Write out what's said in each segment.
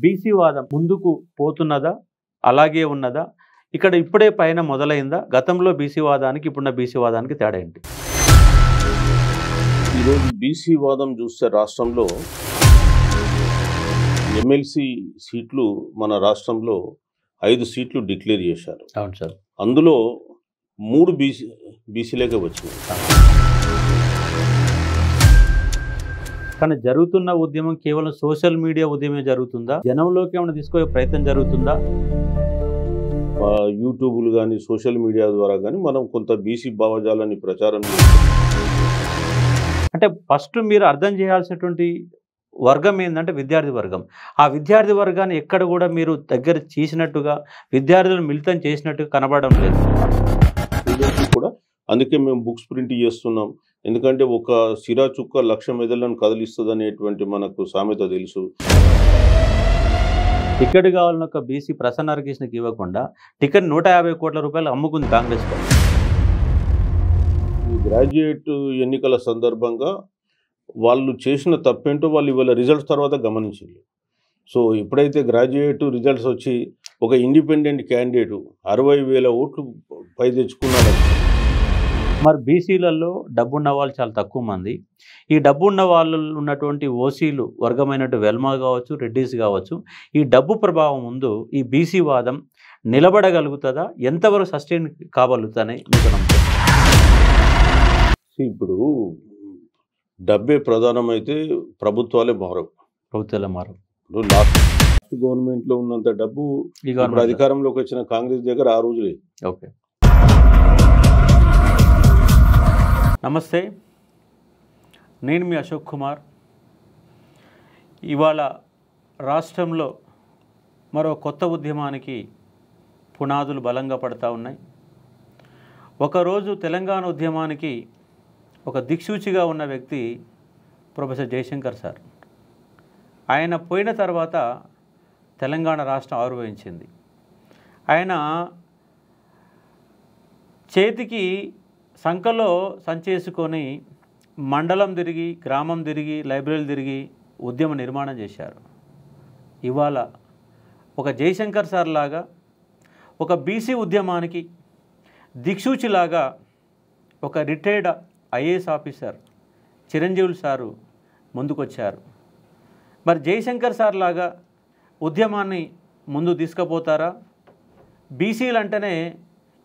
BC వాదం ముందుకు పోతున్నదా? అలాగే ఉన్నదా? ఇక్కడ ఇప్పుడే పైన మొదలైందా? గతంలో బీసీ వాదానికి ఇప్పుడున్న బీసీ వాదానికి తేడా ఏంటి? ఈరోజు బీసీ వాదం చూస్తే రాష్ట్రంలో ఎమ్మెల్సీ సీట్లు మన రాష్ట్రంలో 5 సీట్లు డిక్లేర్ చేశారు. అవును సార్. అందులో 3 బీసీలకే వచ్చినాయి. కానీ జరుగుతున్న ఉద్యమం కేవలం సోషల్ మీడియా ఉద్యమే జరుగుతుందా? జనంలోకి ఏమైనా తీసుకునే ప్రయత్నం జరుగుతుందా? యూట్యూబ్లు కానీ సోషల్ మీడియా ద్వారా కానీ మనం కొంత బీసీ భావజాలాన్ని ప్రచారం చేస్తాం. అంటే ఫస్ట్ మీరు అర్థం చేయాల్సినటువంటి వర్గం ఏంటంటే విద్యార్థి వర్గం. ఆ విద్యార్థి వర్గాన్ని ఎక్కడ కూడా మీరు దగ్గర చేసినట్టుగా విద్యార్థులను మిళితం చేసినట్టుగా కనబడడం లేదు కూడా. అందుకే మేము బుక్స్ ప్రింట్ చేస్తున్నాం. ఎందుకంటే ఒక సిరా చుక్క లక్ష మెదళ్లను కదిలిస్తుంది అనేటువంటి మనకు సామెత తెలుసు. టికెట్ కావాలని ఒక బీసీ ప్రసన్న హరికృష్ణకి ఇవ్వకుండా టికెట్ 150 కోట్ల రూపాయలు అమ్ముకుంది కాంగ్రెస్ పార్టీ. ఈ గ్రాడ్యుయేట్ ఎన్నికల సందర్భంగా వాళ్ళు చేసిన తప్పేంటో వాళ్ళు ఇవాళ రిజల్ట్స్ తర్వాత గమనించారు. సో ఎప్పుడైతే గ్రాడ్యుయేట్ రిజల్ట్స్ వచ్చి ఒక ఇండిపెండెంట్ క్యాండిడేటు 60,000 ఓట్లు పై తెచ్చుకున్నారు. మరి బీసీలలో డబ్బున్న వాళ్ళు చాలా తక్కువ మంది. ఈ డబ్బున్న వాళ్ళు ఉన్నటువంటి ఓసీలు వర్గమైనట్టు వెల్మా కావచ్చు, రెడ్డిస్ కావచ్చు, ఈ డబ్బు ప్రభావం ముందు ఈ బీసీ వాదం నిలబడగలుగుతుందా? ఎంతవరకు సస్టైన్ కాగలుగుతానే మీకు నమ్మకం? ఇప్పుడు డబ్బే ప్రధానమైతే ప్రభుత్వాలే మారవు. ప్రభుత్వాలే మారవు. ఇప్పుడు లాస్ట్ గవర్నమెంట్లో ఉన్నంత డబ్బు ఇప్పుడు అధికారంలోకి వచ్చిన కాంగ్రెస్ దగ్గర ఆ రోజు లేదు. ఓకే. నమస్తే, నేను మీ అశోక్ కుమార్. ఇవాళ రాష్ట్రంలో మరో కొత్త ఉద్యమానికి పునాదులు బలంగా పడతా ఉన్నాయి. ఒకరోజు తెలంగాణ ఉద్యమానికి ఒక దిక్సూచిగా ఉన్న వ్యక్తి ప్రొఫెసర్ జయశంకర్ సార్. ఆయన పోయిన తర్వాత తెలంగాణ రాష్ట్రం ఆవిర్భవించింది. ఆయన చేతికి సంఖలో సంచేసుకొని మండలం తిరిగి, గ్రామం తిరిగి, లైబ్రరీలు తిరిగి ఉద్యమ నిర్మాణం చేశారు. ఇవాళ ఒక జయశంకర్ సార్ లాగా ఒక బీసీ ఉద్యమానికి దిక్సూచిలాగా ఒక రిటైర్డ్ ఐఏఎస్ ఆఫీసర్ చిరంజీవులు సారు ముందుకొచ్చారు. మరి జయశంకర్ సార్ లాగా ఉద్యమాన్ని ముందు తీసుకుపోతారా? బీసీలు అంటేనే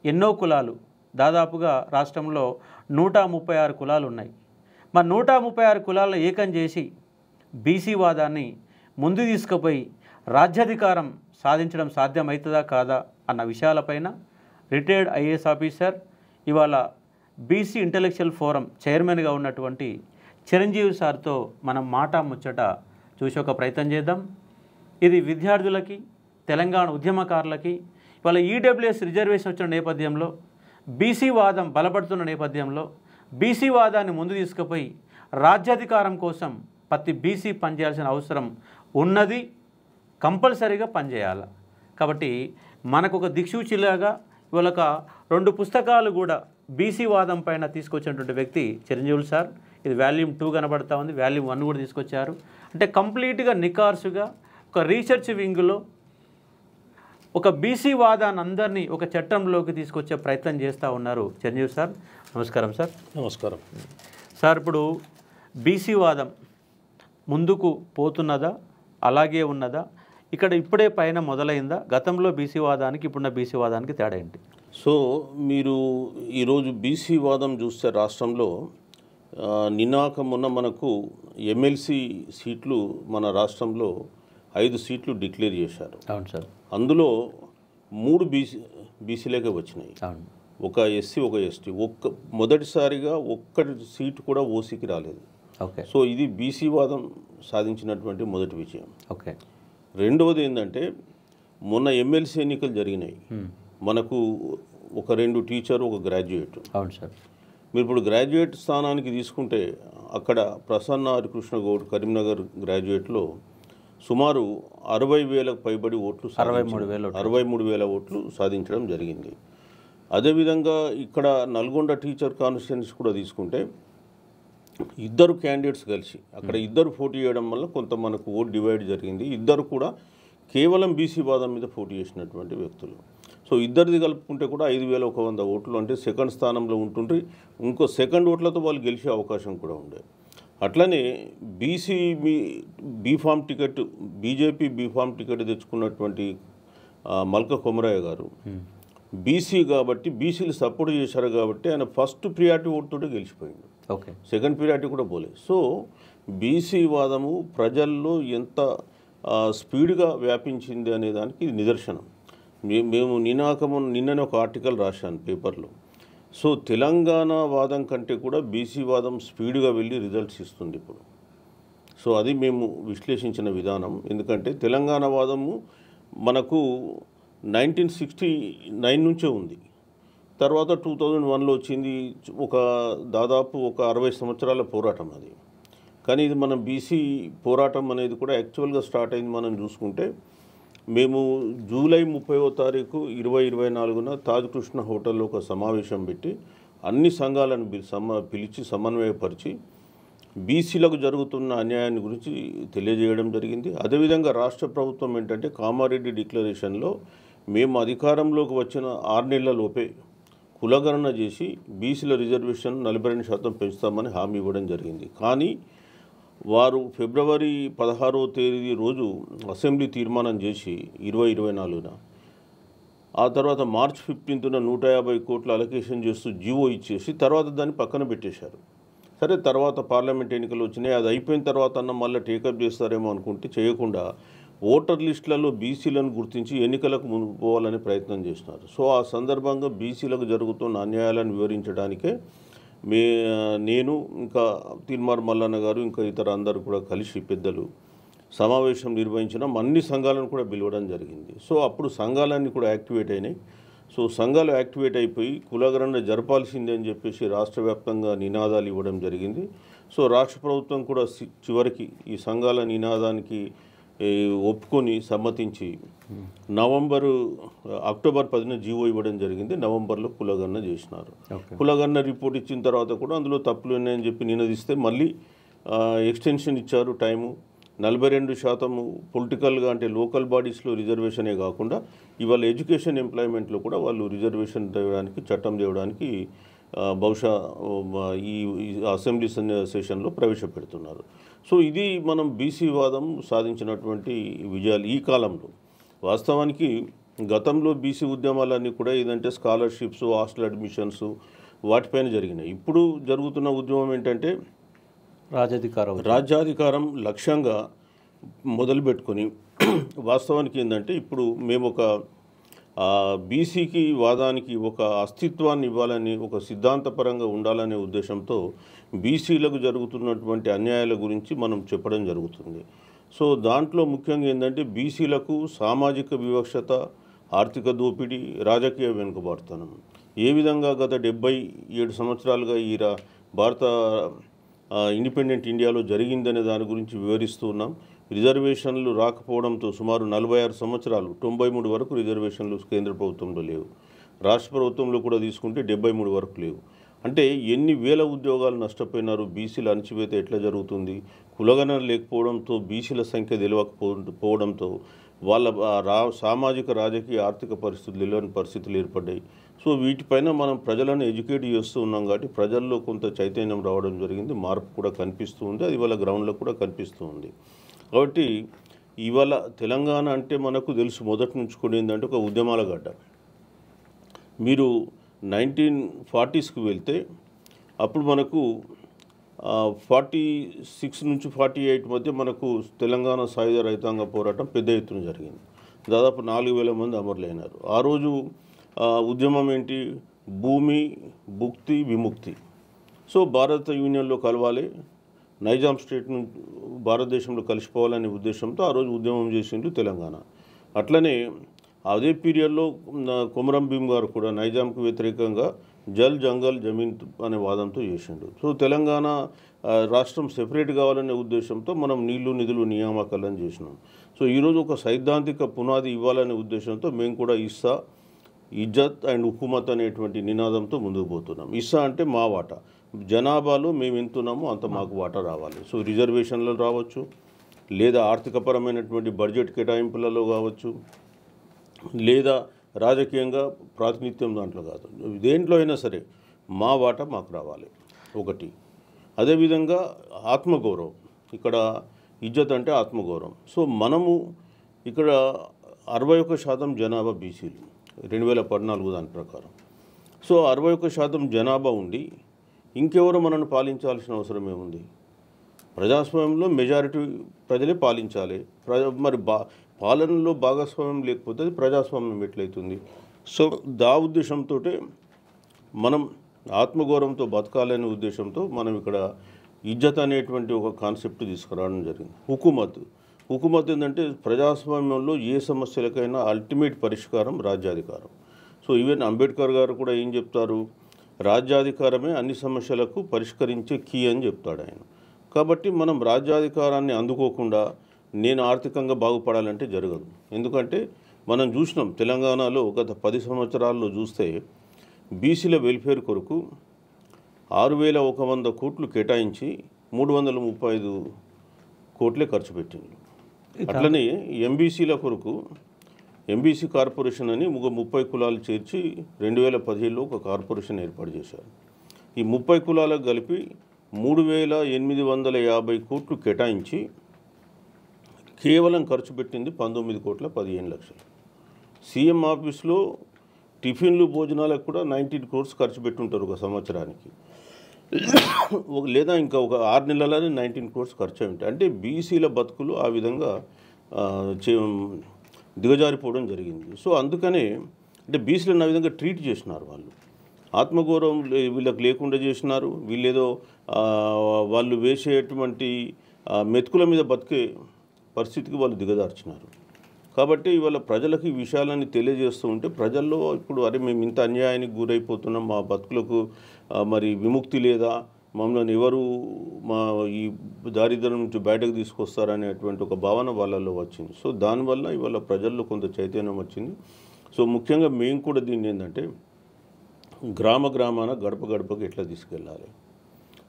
ఎన్నో కులాలు, దాదాపుగా రాష్ట్రంలో 136 కులాలు ఉన్నాయి. మరి 136 కులాలను ఏకం చేసి బీసీ వాదాన్ని ముందు తీసుకుపోయి రాజ్యాధికారం సాధించడం సాధ్యమవుతుందా కాదా అన్న విషయాలపైన రిటైర్డ్ ఐఏఎస్ ఆఫీసర్, ఇవాళ బీసీ ఇంటెలెక్చువల్ ఫోరం చైర్మన్గా ఉన్నటువంటి చిరంజీవి సార్తో మనం మాట ముచ్చట చూసి ఒక ప్రయత్నం చేద్దాం. ఇది విద్యార్థులకి, తెలంగాణ ఉద్యమకారులకి ఇవాళ ఈడబ్ల్యూఎస్ రిజర్వేషన్ వచ్చిన నేపథ్యంలో, బీసీ వాదం బలపడుతున్న నేపథ్యంలో బీసీ వాదాన్ని ముందు తీసుకుపోయి రాజ్యాధికారం కోసం ప్రతి బీసీ పనిచేయాల్సిన అవసరం ఉన్నది, కంపల్సరీగా పనిచేయాలి. కాబట్టి మనకు ఒక దిక్సూచిలాగా ఇవాళ 2 పుస్తకాలు కూడా బీసీ వాదం పైన తీసుకొచ్చినటువంటి వ్యక్తి చిరంజీవులు సార్. ఇది వాల్యూమ్ 2 కనబడతా ఉంది, వాల్యూమ్ 1 కూడా తీసుకొచ్చారు. అంటే కంప్లీట్గా నికార్సుగా ఒక రీసెర్చ్ వింగ్లో ఒక బీసీ వాదాన్ని అందరినీ ఒక చట్టంలోకి తీసుకొచ్చే ప్రయత్నం చేస్తూ ఉన్నారు చిరంజీవి సార్. నమస్కారం సార్. నమస్కారం సార్. ఇప్పుడు బీసీ వాదం ముందుకు పోతున్నదా? అలాగే ఉన్నదా? ఇక్కడ ఇప్పుడే పైన మొదలైందా? గతంలో బీసీ వాదానికి ఇప్పుడున్న బీసీ వాదానికి తేడా ఏంటి? సో మీరు ఈరోజు బీసీ వాదం చూస్తే రాష్ట్రంలో నినాకమున్న మనకు ఎమ్మెల్సీ సీట్లు మన రాష్ట్రంలో 5 సీట్లు డిక్లేర్ చేశారు. అవును సార్. అందులో 3 బీసీలకే వచ్చినాయి. అవును. ఒక ఎస్సీ, ఒక ఎస్టీ. మొదటిసారిగా ఒక్క సీటు కూడా ఓసీకి రాలేదు. ఓకే. సో ఇది బీసీ వాదం సాధించినటువంటి మొదటి విజయం. ఓకే. రెండవది ఏంటంటే మొన్న ఎమ్మెల్సీ ఎన్నికలు జరిగినాయి. మనకు ఒక 2 టీచర్, ఒక గ్రాడ్యుయేట్. అవును సార్. మీరు ఇప్పుడు గ్రాడ్యుయేట్ స్థానానికి తీసుకుంటే అక్కడ ప్రసన్న హరికృష్ణ గౌడ్ కరీంనగర్ గ్రాడ్యుయేట్లో సుమారు 60,000కు పైబడి ఓట్లు, 63,000 ఓట్లు సాధించడం జరిగింది. అదేవిధంగా ఇక్కడ నల్గొండ టీచర్ కాన్స్టిట్యున్సీ కూడా తీసుకుంటే ఇద్దరు క్యాండిడేట్స్ కలిసి అక్కడ ఇద్దరు పోటీ చేయడం వల్ల కొంత మనకు ఓట్ డివైడ్ జరిగింది. ఇద్దరు కూడా కేవలం బీసీ వాదం మీద పోటీ చేసినటువంటి వ్యక్తులు. సో ఇద్దరిది కలుపుకుంటే కూడా 5,100 ఓట్లు, అంటే సెకండ్ స్థానంలో ఉంటుండ్రి. ఇంకో సెకండ్ ఓట్లతో వాళ్ళు గెలిచే అవకాశం కూడా ఉండే. అట్లనే BC B form ticket, BJP B form ticket తెచ్చుకున్నటువంటి మల్క కొమరయ్య గారు బీసీ కాబట్టి, బీసీలు సపోర్ట్ చేశారు కాబట్టి ఆయన ఫస్ట్ ప్రియారిటీ ఓటుతోటే గెలిచిపోయింది. ఓకే, సెకండ్ ప్రియారిటీ కూడా పోలేదు. సో బీసీ వాదము ప్రజల్లో ఎంత స్పీడ్గా వ్యాపించింది అనే దానికి ఇది నిదర్శనం. మేము నిన్ననే ఒక ఆర్టికల్ రాశాను పేపర్లో. సో తెలంగాణ వాదం కంటే కూడా బీసీ వాదం స్పీడ్గా వెళ్ళి రిజల్ట్స్ ఇస్తుంది ఇప్పుడు. సో అది మేము విశ్లేషించిన విధానం. ఎందుకంటే తెలంగాణ వాదము మనకు 1969 నుంచే ఉంది. తర్వాత 2001లో వచ్చింది. దాదాపు ఒక 60 సంవత్సరాల పోరాటం అది. కానీ ఇది మనం బీసీ పోరాటం అనేది కూడా యాక్చువల్గా స్టార్ట్ అయింది. మనం చూసుకుంటే మేము జూలై 30వ తారీఖు 2024 తాజ్ కృష్ణ హోటల్లో ఒక సమావేశం పెట్టి అన్ని సంఘాలను పిలిచి సమన్వయపరిచి బీసీలకు జరుగుతున్న అన్యాయాన్ని గురించి తెలియజేయడం జరిగింది. అదేవిధంగా రాష్ట్ర ప్రభుత్వం ఏంటంటే కామారెడ్డి డిక్లరేషన్లో మేము అధికారంలోకి వచ్చిన 6 నెలలలోపే కులగణన చేసి బీసీల రిజర్వేషన్ 42% పెంచుతామని హామీ ఇవ్వడం జరిగింది. కానీ వారు ఫిబ్రవరి 16వ తేదీ రోజు అసెంబ్లీ తీర్మానం చేసి 2024న, ఆ తర్వాత మార్చ్ 15న 150 కోట్ల అలొకేషన్ చేస్తూ జీవో ఇచ్చేసి తర్వాత దాన్ని పక్కన పెట్టేశారు. సరే, తర్వాత పార్లమెంట్ ఎన్నికలు వచ్చినాయి. అది అయిపోయిన తర్వాత అన్న మళ్ళీ టేకప్ చేస్తారేమో అనుకుంటే చేయకుండా ఓటర్ లిస్టులలో బీసీలను గుర్తించి ఎన్నికలకు ముందు పోవాలని ప్రయత్నం చేస్తున్నారు. సో ఆ సందర్భంగా బీసీలకు జరుగుతున్న అన్యాయాలను వివరించడానికే నేను ఇంకా తీర్మార్ మల్లన్న గారు ఇంకా ఇతర అందరూ కూడా కలిసి పెద్దలు సమావేశం నిర్వహించడం, అన్ని సంఘాలను కూడా పిలవడం జరిగింది. సో అప్పుడు సంఘాలన్నీ కూడా యాక్టివేట్ అయినాయి. సో సంఘాలు యాక్టివేట్ అయిపోయి కులగణన జరపాల్సిందే అని చెప్పేసి రాష్ట్ర వ్యాప్తంగా నినాదాలు ఇవ్వడం జరిగింది. సో రాష్ట్ర ప్రభుత్వం కూడా చివరికి ఈ సంఘాల నినాదానికి ఒప్పుకొని సమ్మతించి అక్టోబర్ 10న జీవో ఇవ్వడం జరిగింది. నవంబర్లో కులగణన చేసినారు. కులగణన రిపోర్ట్ ఇచ్చిన తర్వాత కూడా అందులో తప్పులు ఉన్నాయని చెప్పి నినదిస్తే మళ్ళీ ఎక్స్టెన్షన్ ఇచ్చారు టైము. 42% పొలిటికల్గా అంటే లోకల్ బాడీస్లో రిజర్వేషనే కాకుండా ఇవాళ ఎడ్యుకేషన్ ఎంప్లాయ్మెంట్లో కూడా వాళ్ళు రిజర్వేషన్ తేవడానికి, చట్టం తేవడానికి బహుశా ఈ అసెంబ్లీ సెషన్లో ప్రవేశపెడుతున్నారు. సో ఇది మనం బీసీ వాదం సాధించినటువంటి విజయాలు ఈ కాలంలో. వాస్తవానికి గతంలో బీసీ ఉద్యమాలన్నీ కూడా ఏదంటే స్కాలర్షిప్స్, హాస్టల్ అడ్మిషన్స్ వాటిపైన జరిగినాయి. ఇప్పుడు జరుగుతున్న ఉద్యమం ఏంటంటే రాజ్యాధికారం లక్ష్యంగా మొదలుపెట్టుకొని వాస్తవానికి ఏంటంటే ఇప్పుడు మేము ఒక బీసీకి వాదానికి ఒక అస్తిత్వాన్ని ఇవ్వాలని, ఒక సిద్ధాంతపరంగా ఉండాలనే ఉద్దేశంతో బీసీలకు జరుగుతున్నటువంటి అన్యాయాల గురించి మనం చెప్పడం జరుగుతుంది. సో దాంట్లో ముఖ్యంగా ఏంటంటే బీసీలకు సామాజిక వివక్షత, ఆర్థిక దోపిడీ, రాజకీయ వెనుకబాటుతనం ఏ విధంగా గత 77 సంవత్సరాలుగా ఈ భారత ఇండిపెండెంట్ ఇండియాలో జరిగిందనే దాని గురించి వివరిస్తూ ఉన్నాం. రిజర్వేషన్లు రాకపోవడంతో సుమారు 46 సంవత్సరాలు 93 వరకు రిజర్వేషన్లు కేంద్ర ప్రభుత్వంలో లేవు. రాష్ట్ర ప్రభుత్వంలో కూడా తీసుకుంటే 73 వరకు లేవు. అంటే ఎన్ని వేల ఉద్యోగాలు నష్టపోయినారు. బీసీల అణచివేత ఎట్లా జరుగుతుంది, కులగణన లేకపోవడంతో బీసీల సంఖ్య తెలియకపోవడంతో వాళ్ళ సామాజిక, రాజకీయ, ఆర్థిక పరిస్థితులు లేని పరిస్థితులు ఏర్పడ్డాయి. సో వీటిపైన మనం ప్రజలను ఎడ్యుకేట్ చేస్తూ ఉన్నాం కాబట్టి ప్రజల్లో కొంత చైతన్యం రావడం జరిగింది. మార్పు కూడా కనిపిస్తూ ఉంది. అది ఇవాళ గ్రౌండ్లో కూడా కనిపిస్తూ ఉంది. కాబట్టి ఇవాళ తెలంగాణ అంటే మనకు తెలుసు మొదటి నుంచి కూడా ఏంటంటే ఒక ఉద్యమాల గడ్డ. మీరు 1940స్కి వెళ్తే అప్పుడు మనకు 46 నుంచి 48 మధ్య మనకు తెలంగాణ సాయుధ రైతాంగ పోరాటం పెద్ద ఎత్తున జరిగింది. దాదాపు 4,000 మంది అమరులైనారు. ఆ రోజు ఉద్యమం ఏంటి? భూమి, భుక్తి, విముక్తి. సో భారత యూనియన్లో కలవాలి, నైజాం స్టేట్ నుంచి భారతదేశంలో కలిసిపోవాలనే ఉద్దేశంతో ఆ రోజు ఉద్యమం చేసిండు తెలంగాణ. అట్లనే అదే పీరియడ్లో కొమరం భీమ్ గారు కూడా నైజాంకు వ్యతిరేకంగా జల్ జంగల్ జమీన్ అనే వాదంతో చేసిండు. సో తెలంగాణ రాష్ట్రం సెపరేట్ కావాలనే ఉద్దేశంతో మనం నీళ్లు, నిధులు, నియామకాలను చేసినాం. సో ఈరోజు ఒక సైద్ధాంతిక పునాది ఇవ్వాలనే ఉద్దేశంతో మేము కూడా ఇస్సా, ఇజ్జత్ అండ్ హుకుమత్ అనేటువంటి నినాదంతో ముందుకు పోతున్నాం. ఇస్సా అంటే మా వాటా, జనాభాలో మేము ఎంతున్నామో అంత మాకు వాటా రావాలి. సో రిజర్వేషన్లు రావచ్చు, లేదా ఆర్థికపరమైనటువంటి బడ్జెట్ కేటాయింపులలో కావచ్చు, లేదా రాజకీయంగా ప్రాతినిధ్యం దాంట్లో కాదు, దేంట్లో అయినా సరే మా వాటా మాకు రావాలి ఒకటి. అదేవిధంగా ఆత్మగౌరవం, ఇక్కడ ఇజ్జత్ అంటే ఆత్మగౌరవం. సో మనము ఇక్కడ 61% జనాభా బీసీలు 2014 దాని ప్రకారం. సో 61% జనాభా ఉండి ఇంకెవరు మనల్ని పాలించాల్సిన అవసరం ఏముంది? ప్రజాస్వామ్యంలో మెజారిటీ ప్రజలే పాలించాలి. మరి పాలనలో భాగస్వామ్యం లేకపోతే అది ప్రజాస్వామ్యం ఎట్లయితుంది? సో ఉద్దేశంతో మనం ఆత్మగౌరవంతో బతకాలనే ఉద్దేశంతో మనం ఇక్కడ ఇజ్జత్ అనేటువంటి ఒక కాన్సెప్ట్ తీసుకురావడం జరిగింది. హుకుమత్ ఏంటంటే ప్రజాస్వామ్యంలో ఏ సమస్యలకైనా అల్టిమేట్ పరిష్కారం రాజ్యాధికారం. సో ఈవెన్ అంబేద్కర్ గారు కూడా ఏం చెప్తారు? రాజ్యాధికారమే అన్ని సమస్యలకు పరిష్కరించే కీ అని చెప్తాడు ఆయన. కాబట్టి మనం రాజ్యాధికారాన్ని అందుకోకుండా నేను ఆర్థికంగా బాగుపడాలంటే జరగదు. ఎందుకంటే మనం చూసినాం తెలంగాణలో గత 10 సంవత్సరాల్లో చూస్తే బీసీల వెల్ఫేర్ కొరకు 6,100 కోట్లు కేటాయించి 335 కోట్లే ఖర్చు పెట్టింది. అట్లనే ఎంబీసీల కొరకు ఎంబీసీ కార్పొరేషన్ అని 30 కులాలు చేర్చి 2017లో ఒక కార్పొరేషన్ ఏర్పాటు చేశారు. ఈ 30 కులాలకు కలిపి 3,850 కోట్లు కేటాయించి కేవలం ఖర్చు పెట్టింది 19,15,00,000. సీఎం ఆఫీస్లో టిఫిన్లు భోజనాలకు కూడా 19 crores ఖర్చు పెట్టుంటారు ఒక సంవత్సరానికి, లేదా ఇంకా ఒక 6 నెలలనే 19 crores ఖర్చు అయి ఉంటాయి. అంటే బీసీల బతుకులు ఆ విధంగా దిగజారిపోవడం జరిగింది. సో అందుకనే అంటే బీసీలను ఆ విధంగా ట్రీట్ చేసినారు. వాళ్ళు ఆత్మగౌరవం వీళ్ళకి లేకుండా చేసినారు. వీళ్ళేదో వాళ్ళు వేసేటువంటి మెతుకుల మీద బతికే పరిస్థితికి వాళ్ళు దిగజార్చినారు. కాబట్టి ఇవాళ ప్రజలకు ఈ విషయాలని తెలియజేస్తూ ఉంటే ప్రజల్లో ఇప్పుడు అరే మేము ఇంత అన్యాయానికి గురైపోతున్నాం, మా బతుకులకు మరి విముక్తి లేదా, మమ్మల్ని ఎవరు మా ఈ దారిద్ర్యం నుంచి బయటకు తీసుకొస్తారనేటువంటి ఒక భావన వాళ్ళల్లో వచ్చింది. సో దానివల్ల ఇవాళ ప్రజల్లో కొంత చైతన్యం వచ్చింది. సో ముఖ్యంగా మేము కూడా దీన్ని ఏంటంటే గ్రామాన గడప గడపకు ఎట్లా తీసుకెళ్ళాలి.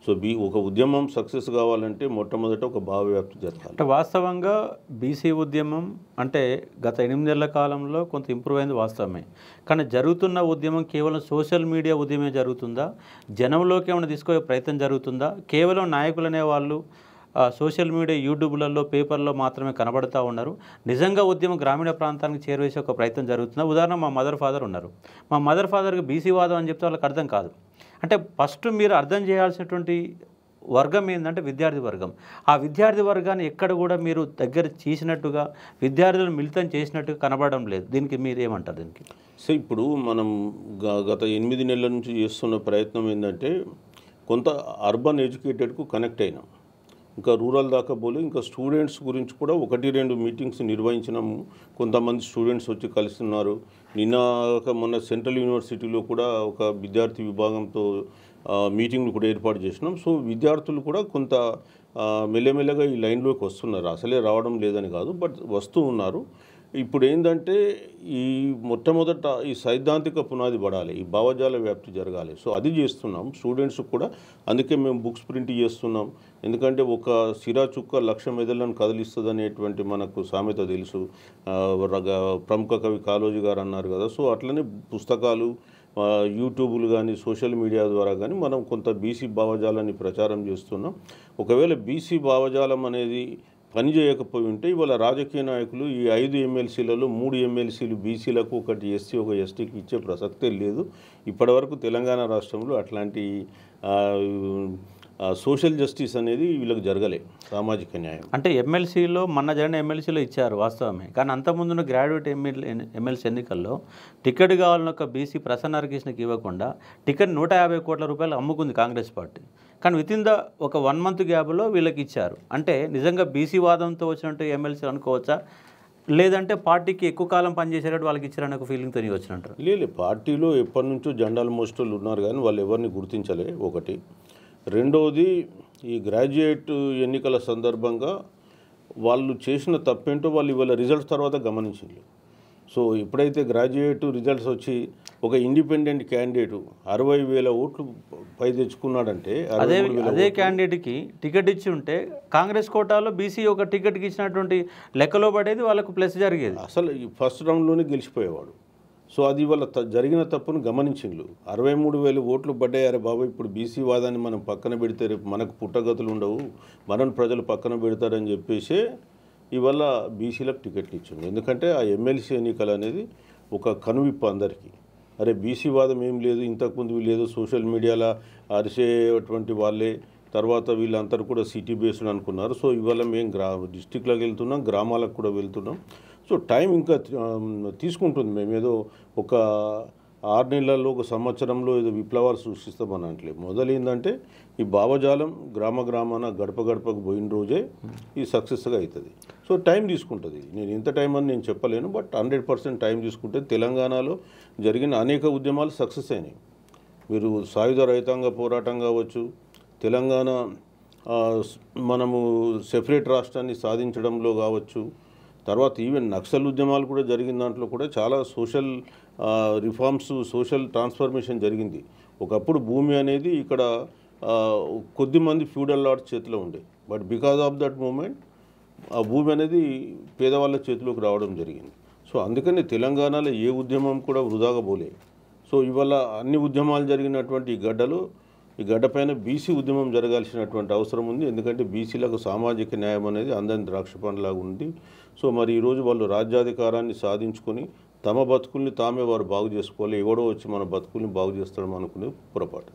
సో ఒక ఉద్యమం సక్సెస్ కావాలంటే మొట్టమొదట ఒక భావవ్యాప్తి జరగాలి. అంటే వాస్తవంగా బీసీ ఉద్యమం అంటే గత 8 నెలల కాలంలో కొంత ఇంప్రూవ్ అయింది వాస్తవమే. కానీ జరుగుతున్న ఉద్యమం కేవలం సోషల్ మీడియా ఉద్యమే జరుగుతుందా? జనంలోకి ఏమైనా తీసుకునే ప్రయత్నం జరుగుతుందా? కేవలం నాయకులు అనేవాళ్ళు సోషల్ మీడియా, యూట్యూబ్లలో, పేపర్లో మాత్రమే కనబడుతూ ఉన్నారు. నిజంగా ఉద్యమం గ్రామీణ ప్రాంతానికి చేరవేసే ఒక ప్రయత్నం జరుగుతుందా? ఉదాహరణ మా మదర్ ఫాదర్ ఉన్నారు. మా మదర్ ఫాదర్కి బీసీ వాదం అని చెప్తే వాళ్ళకి అర్థం కాదు. అంటే ఫస్ట్ మీరు అర్థం చేయాల్సినటువంటి వర్గం ఏంటంటే విద్యార్థి వర్గం. ఆ విద్యార్థి వర్గాన్ని ఎక్కడ కూడా మీరు దగ్గర చేసినట్టుగా విద్యార్థులను మిళితం చేసినట్టుగా కనబడడం లేదు. దీనికి మీరు ఏమంటారు? దీనికి సో ఇప్పుడు మనం గత 8 నెలల నుంచి చేస్తున్న ప్రయత్నం ఏంటంటే కొంత అర్బన్ ఎడ్యుకేటెడ్కు కనెక్ట్ అయినాం, ఇంకా రూరల్ దాకా పోలే. ఇంకా స్టూడెంట్స్ గురించి కూడా 1-2 మీటింగ్స్ నిర్వహించినాము. కొంతమంది స్టూడెంట్స్ వచ్చి కలుస్తున్నారు. మొన్న సెంట్రల్ యూనివర్సిటీలో కూడా ఒక విద్యార్థి విభాగంతో మీటింగ్లు కూడా ఏర్పాటు చేసినాం. సో విద్యార్థులు కూడా కొంత మెల్లమెల్లగా ఈ లైన్లోకి వస్తున్నారు. అసలే రావడం లేదని కాదు, బట్ వస్తూ ఉన్నారు. ఇప్పుడు ఏంటంటే ఈ మొట్టమొదట ఈ సైద్ధాంతిక పునాది పడాలి, ఈ భావజాల వ్యాప్తి జరగాలి. సో అది చేస్తున్నాం స్టూడెంట్స్ కూడా. అందుకే మేము బుక్స్ ప్రింట్ చేస్తున్నాం. ఎందుకంటే ఒక సిరా చుక్క 1,00,000 మెదళ్ళను కదిలిస్తుంది అనేటువంటి మనకు సామెత తెలుసు. ప్రముఖ కవి కాళోజీ గారు అన్నారు కదా. సో అట్లనే పుస్తకాలు, యూట్యూబ్లు కానీ సోషల్ మీడియా ద్వారా కానీ మనం కొంత బీసీ భావజాలాన్ని ప్రచారం చేస్తున్నాం. ఒకవేళ బీసీ భావజాలం అనేది పని చేయకపోయి ఉంటే ఇవాళ రాజకీయ నాయకులు ఈ 5 ఎమ్మెల్సీలలో 3 ఎమ్మెల్సీలు బీసీలకు, 1 ఎస్సీ, 1 ఎస్టీకి ఇచ్చే ప్రసక్తే లేదు. ఇప్పటివరకు తెలంగాణ రాష్ట్రంలో అట్లాంటి సోషల్ జస్టిస్ అనేది వీళ్ళకి జరగలే, సామాజిక న్యాయం. అంటే ఎమ్మెల్సీలో మొన్న జరిగిన ఎమ్మెల్సీలో ఇచ్చారు వాస్తవమే. కానీ అంతకుముందున్న గ్రాడ్యుయేట్ ఎమ్మెల్సీ ఎన్నికల్లో టికెట్ కావాలని ఒక బీసీ ప్రసన్న హరికృష్ణకి ఇవ్వకుండా టికెట్ 150 కోట్ల రూపాయలు అమ్ముకుంది కాంగ్రెస్ పార్టీ. కానీ వితిన్ ద ఒక 1 month గ్యాప్లో వీళ్ళకి ఇచ్చారు. అంటే నిజంగా బీసీ వాదంతో వచ్చినట్టు ఎమ్మెల్సీ అనుకోవచ్చా, లేదంటే పార్టీకి ఎక్కువ కాలం పనిచేసేటట్టు వాళ్ళకి ఇచ్చారని ఒక ఫీలింగ్తో వచ్చినట్టు? లేదు, పార్టీలో ఎప్పటి నుంచో జెండాలు మోస్టోళ్ళు ఉన్నారు కానీ వాళ్ళు ఎవరిని గుర్తించలే ఒకటి. రెండవది ఈ గ్రాడ్యుయేట్ ఎన్నికల సందర్భంగా వాళ్ళు చేసిన తప్పేంటో వాళ్ళు ఇవాళ రిజల్ట్స్ తర్వాత గమనించింది. సో ఎప్పుడైతే గ్రాడ్యుయేట్ రిజల్ట్స్ వచ్చి ఒక ఇండిపెండెంట్ క్యాండిడేటు 60,000 ఓట్లు పై తెచ్చుకున్నాడంటే అదే క్యాండిడేట్కి టికెట్ ఇచ్చి ఉంటే కాంగ్రెస్ కోటాలో బీసీ ఒక టికెట్కి ఇచ్చినటువంటి లెక్కలో పడేది వాళ్ళకు ప్లస్ జరిగేది. అసలు ఈ ఫస్ట్ రౌండ్లోనే గెలిచిపోయేవాడు. సో అది వాళ్ళ జరిగిన తప్పును గమనించిండ్రు. 63,000 ఓట్లు పడ్డాయారే బాబు, ఇప్పుడు బీసీ వాదాన్ని మనం పక్కన పెడితే రేపు మనకు పుట్టగతులు ఉండవు, మనల్ని ప్రజలు పక్కన పెడతారని చెప్పేసి ఇవాళ బీసీలకు టికెట్లు ఇచ్చింది. ఎందుకంటే ఆ ఎమ్మెల్సీ ఎన్నికలు అనేది ఒక కనువిప్పు అందరికీ. అరే బీసీ వాదం ఏం లేదు, ఇంతకుముందు లేదు, సోషల్ మీడియాలో అరిసేటువంటి వాళ్ళే, తర్వాత వీళ్ళందరూ కూడా సిటీ బేస్డ్ అనుకున్నారు. సో ఇవాళ మేము డిస్టిక్లకు వెళ్తున్నాం, గ్రామాలకు కూడా వెళ్తున్నాం. సో టైం ఇంకా తీసుకుంటుంది. మేము ఏదో ఒక 6 నెలల్లో, ఒక సంవత్సరంలో ఏదో విప్లవాలు సృష్టిస్తామని అంటలేదు. మొదలైందంటే ఈ భావజాలం గ్రామాన గడప గడపకు పోయిన రోజే ఈ సక్సెస్గా అవుతుంది. సో టైం తీసుకుంటుంది. నేను ఇంత టైం అని నేను చెప్పలేను, బట్ 100% టైం తీసుకుంటే తెలంగాణలో జరిగిన అనేక ఉద్యమాలు సక్సెస్ అయినాయి. మీరు సాయుధ రైతాంగ పోరాటం కావచ్చు, తెలంగాణ మనము సెపరేట్ రాష్ట్రాన్ని సాధించడంలో కావచ్చు, తర్వాత ఈవెన్ నక్సల్ ఉద్యమాలు కూడా జరిగిన దాంట్లో కూడా చాలా సోషల్ రిఫార్మ్స్, సోషల్ ట్రాన్స్ఫర్మేషన్ జరిగింది. ఒకప్పుడు భూమి అనేది ఇక్కడ కొద్దిమంది ఫ్యూడల్ లార్డ్స్ చేతిలో ఉండే, but because of that movement ఆ భూమి అనేది పేదవాళ్ళ చేతిలోకి రావడం జరిగింది. సో అందుకని తెలంగాణలో ఏ ఉద్యమం కూడా వృధాగా పోలే. సో ఇవాళ అన్ని ఉద్యమాలు జరిగినటువంటి ఈ గడ్డపైన బీసీ ఉద్యమం జరగాల్సినటువంటి అవసరం ఉంది. ఎందుకంటే బీసీలకు సామాజిక న్యాయం అనేది అందరిని ద్రాక్ష పండులాగా ఉంది. సో మరి ఈరోజు వాళ్ళు రాజ్యాధికారాన్ని సాధించుకొని తమ బతుకుల్ని తామే వారు బాగు చేసుకోవాలి, ఎవడో వచ్చి మన బతుకుల్ని బాగు చేస్తాడని అనుకునే పొరపాటు.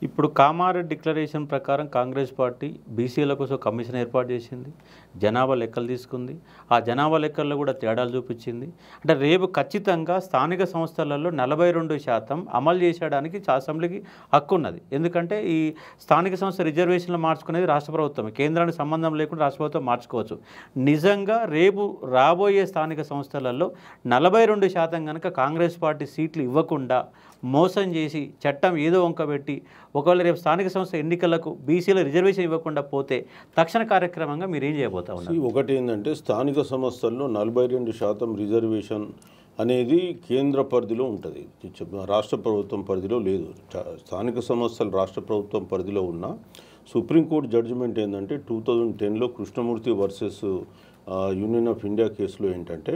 ఇప్పుడు కామారెడ్డి డిక్లరేషన్ ప్రకారం కాంగ్రెస్ పార్టీ బీసీల కోసం కమిషన్ ఏర్పాటు చేసింది, జనాభా లెక్కలు తీసుకుంది. ఆ జనాభా లెక్కల్లో కూడా తేడాలు చూపించింది. అంటే రేపు ఖచ్చితంగా స్థానిక సంస్థలలో 42% అమలు చేసేయడానికి అసెంబ్లీకి హక్కు ఉన్నది. ఎందుకంటే ఈ స్థానిక సంస్థ రిజర్వేషన్లు మార్చుకునేది రాష్ట్ర ప్రభుత్వం, కేంద్రానికి సంబంధం లేకుండా రాష్ట్ర ప్రభుత్వం మార్చుకోవచ్చు. నిజంగా రేపు రాబోయే స్థానిక సంస్థలలో 42% కనుక కాంగ్రెస్ పార్టీ సీట్లు ఇవ్వకుండా మోసం చేసి చట్టం ఏదో వంకబెట్టి ఒకవేళ రేపు స్థానిక సంస్థ ఎన్నికలకు బీసీల రిజర్వేషన్ ఇవ్వకుండా పోతే తక్షణ కార్యక్రమంగా మీరు ఏం చేయబోతా ఉన్నారు? ఒకటి ఏంటంటే స్థానిక సంస్థల్లో 42% రిజర్వేషన్ అనేది కేంద్ర పరిధిలో ఉంటుంది, రాష్ట్ర ప్రభుత్వం పరిధిలో లేదు. స్థానిక సంస్థలు రాష్ట్ర ప్రభుత్వం పరిధిలో ఉన్న సుప్రీంకోర్టు జడ్జిమెంట్ ఏంటంటే 2010లో Krishnamurthy versus union of India కేసులో ఏంటంటే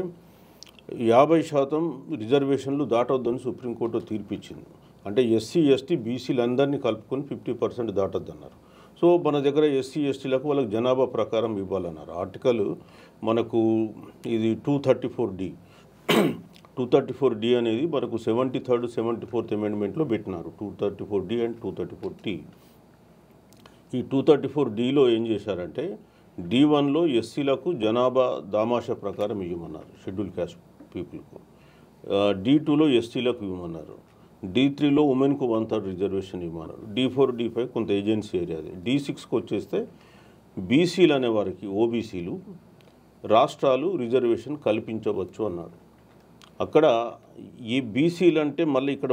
50% రిజర్వేషన్లు దాటొద్దని సుప్రీంకోర్టు తీర్పిచ్చింది. అంటే ఎస్సీ ఎస్టీ బీసీలందరినీ కలుపుకొని 50% దాటొద్దన్నారు. సో మన దగ్గర ఎస్సీ ఎస్టీలకు వాళ్ళకి జనాభా ప్రకారం ఇవ్వాలన్నారు. ఆర్టికల్ మనకు ఇది 234D 234D అనేది మనకు 73rd 74th అమెండ్మెంట్లో పెట్టినారు. 234D and 234T. ఈ 234Dలో ఏం చేశారంటే D1లో ఎస్సీలకు జనాభా దామాషా ప్రకారం ఇవ్వమన్నారు, షెడ్యూల్ క్యాస్ట్ పీపుల్కు. D2లో ఎస్టీలకు ఇవ్వమన్నారు. D3లో ఉమెన్కు 1/3 రిజర్వేషన్ ఇవ్వమన్నారు. D4 D5 కొంత ఏజెన్సీ ఏరియాది. D6కు వచ్చేస్తే బీసీలు అనే వారికి, ఓబీసీలు రాష్ట్రాలు రిజర్వేషన్ కల్పించవచ్చు అన్నాడు. అక్కడ ఈ బీసీలు అంటే మళ్ళీ ఇక్కడ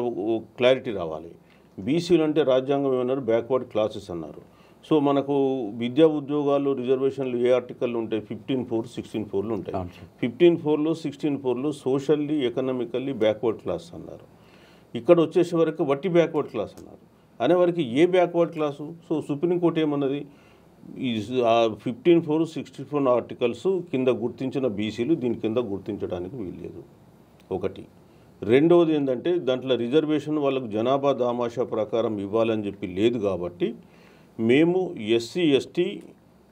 క్లారిటీ రావాలి. బీసీలు అంటే రాజ్యాంగం ఏమన్నారు, బ్యాక్వర్డ్ క్లాసెస్ అన్నారు. సో మనకు విద్యా ఉద్యోగాలు రిజర్వేషన్లు ఏ ఆర్టికల్ ఉంటాయి, 15(4), 16(4)లు ఉంటాయి. 15(4)లో 16(4)లో సోషల్లీ ఎకనామికల్లీ బ్యాక్వర్డ్ క్లాస్ అన్నారు. ఇక్కడ వచ్చేసే వరకు వట్టి బ్యాక్వర్డ్ క్లాస్ అన్నారు. అనేవారికి ఏ బ్యాక్వర్డ్ క్లాసు? సో సుప్రీంకోర్టు ఏమన్నది, ఈ 15(4), 64 ఆర్టికల్స్ కింద గుర్తించిన బీసీలు దీని కింద గుర్తించడానికి వీల్లేదు. ఒకటి. రెండవది ఏంటంటే దాంట్లో రిజర్వేషన్ వాళ్ళకు జనాభా దామాషా ప్రకారం ఇవ్వాలని చెప్పి లేదు కాబట్టి మేము ఎస్సీ ఎస్టీ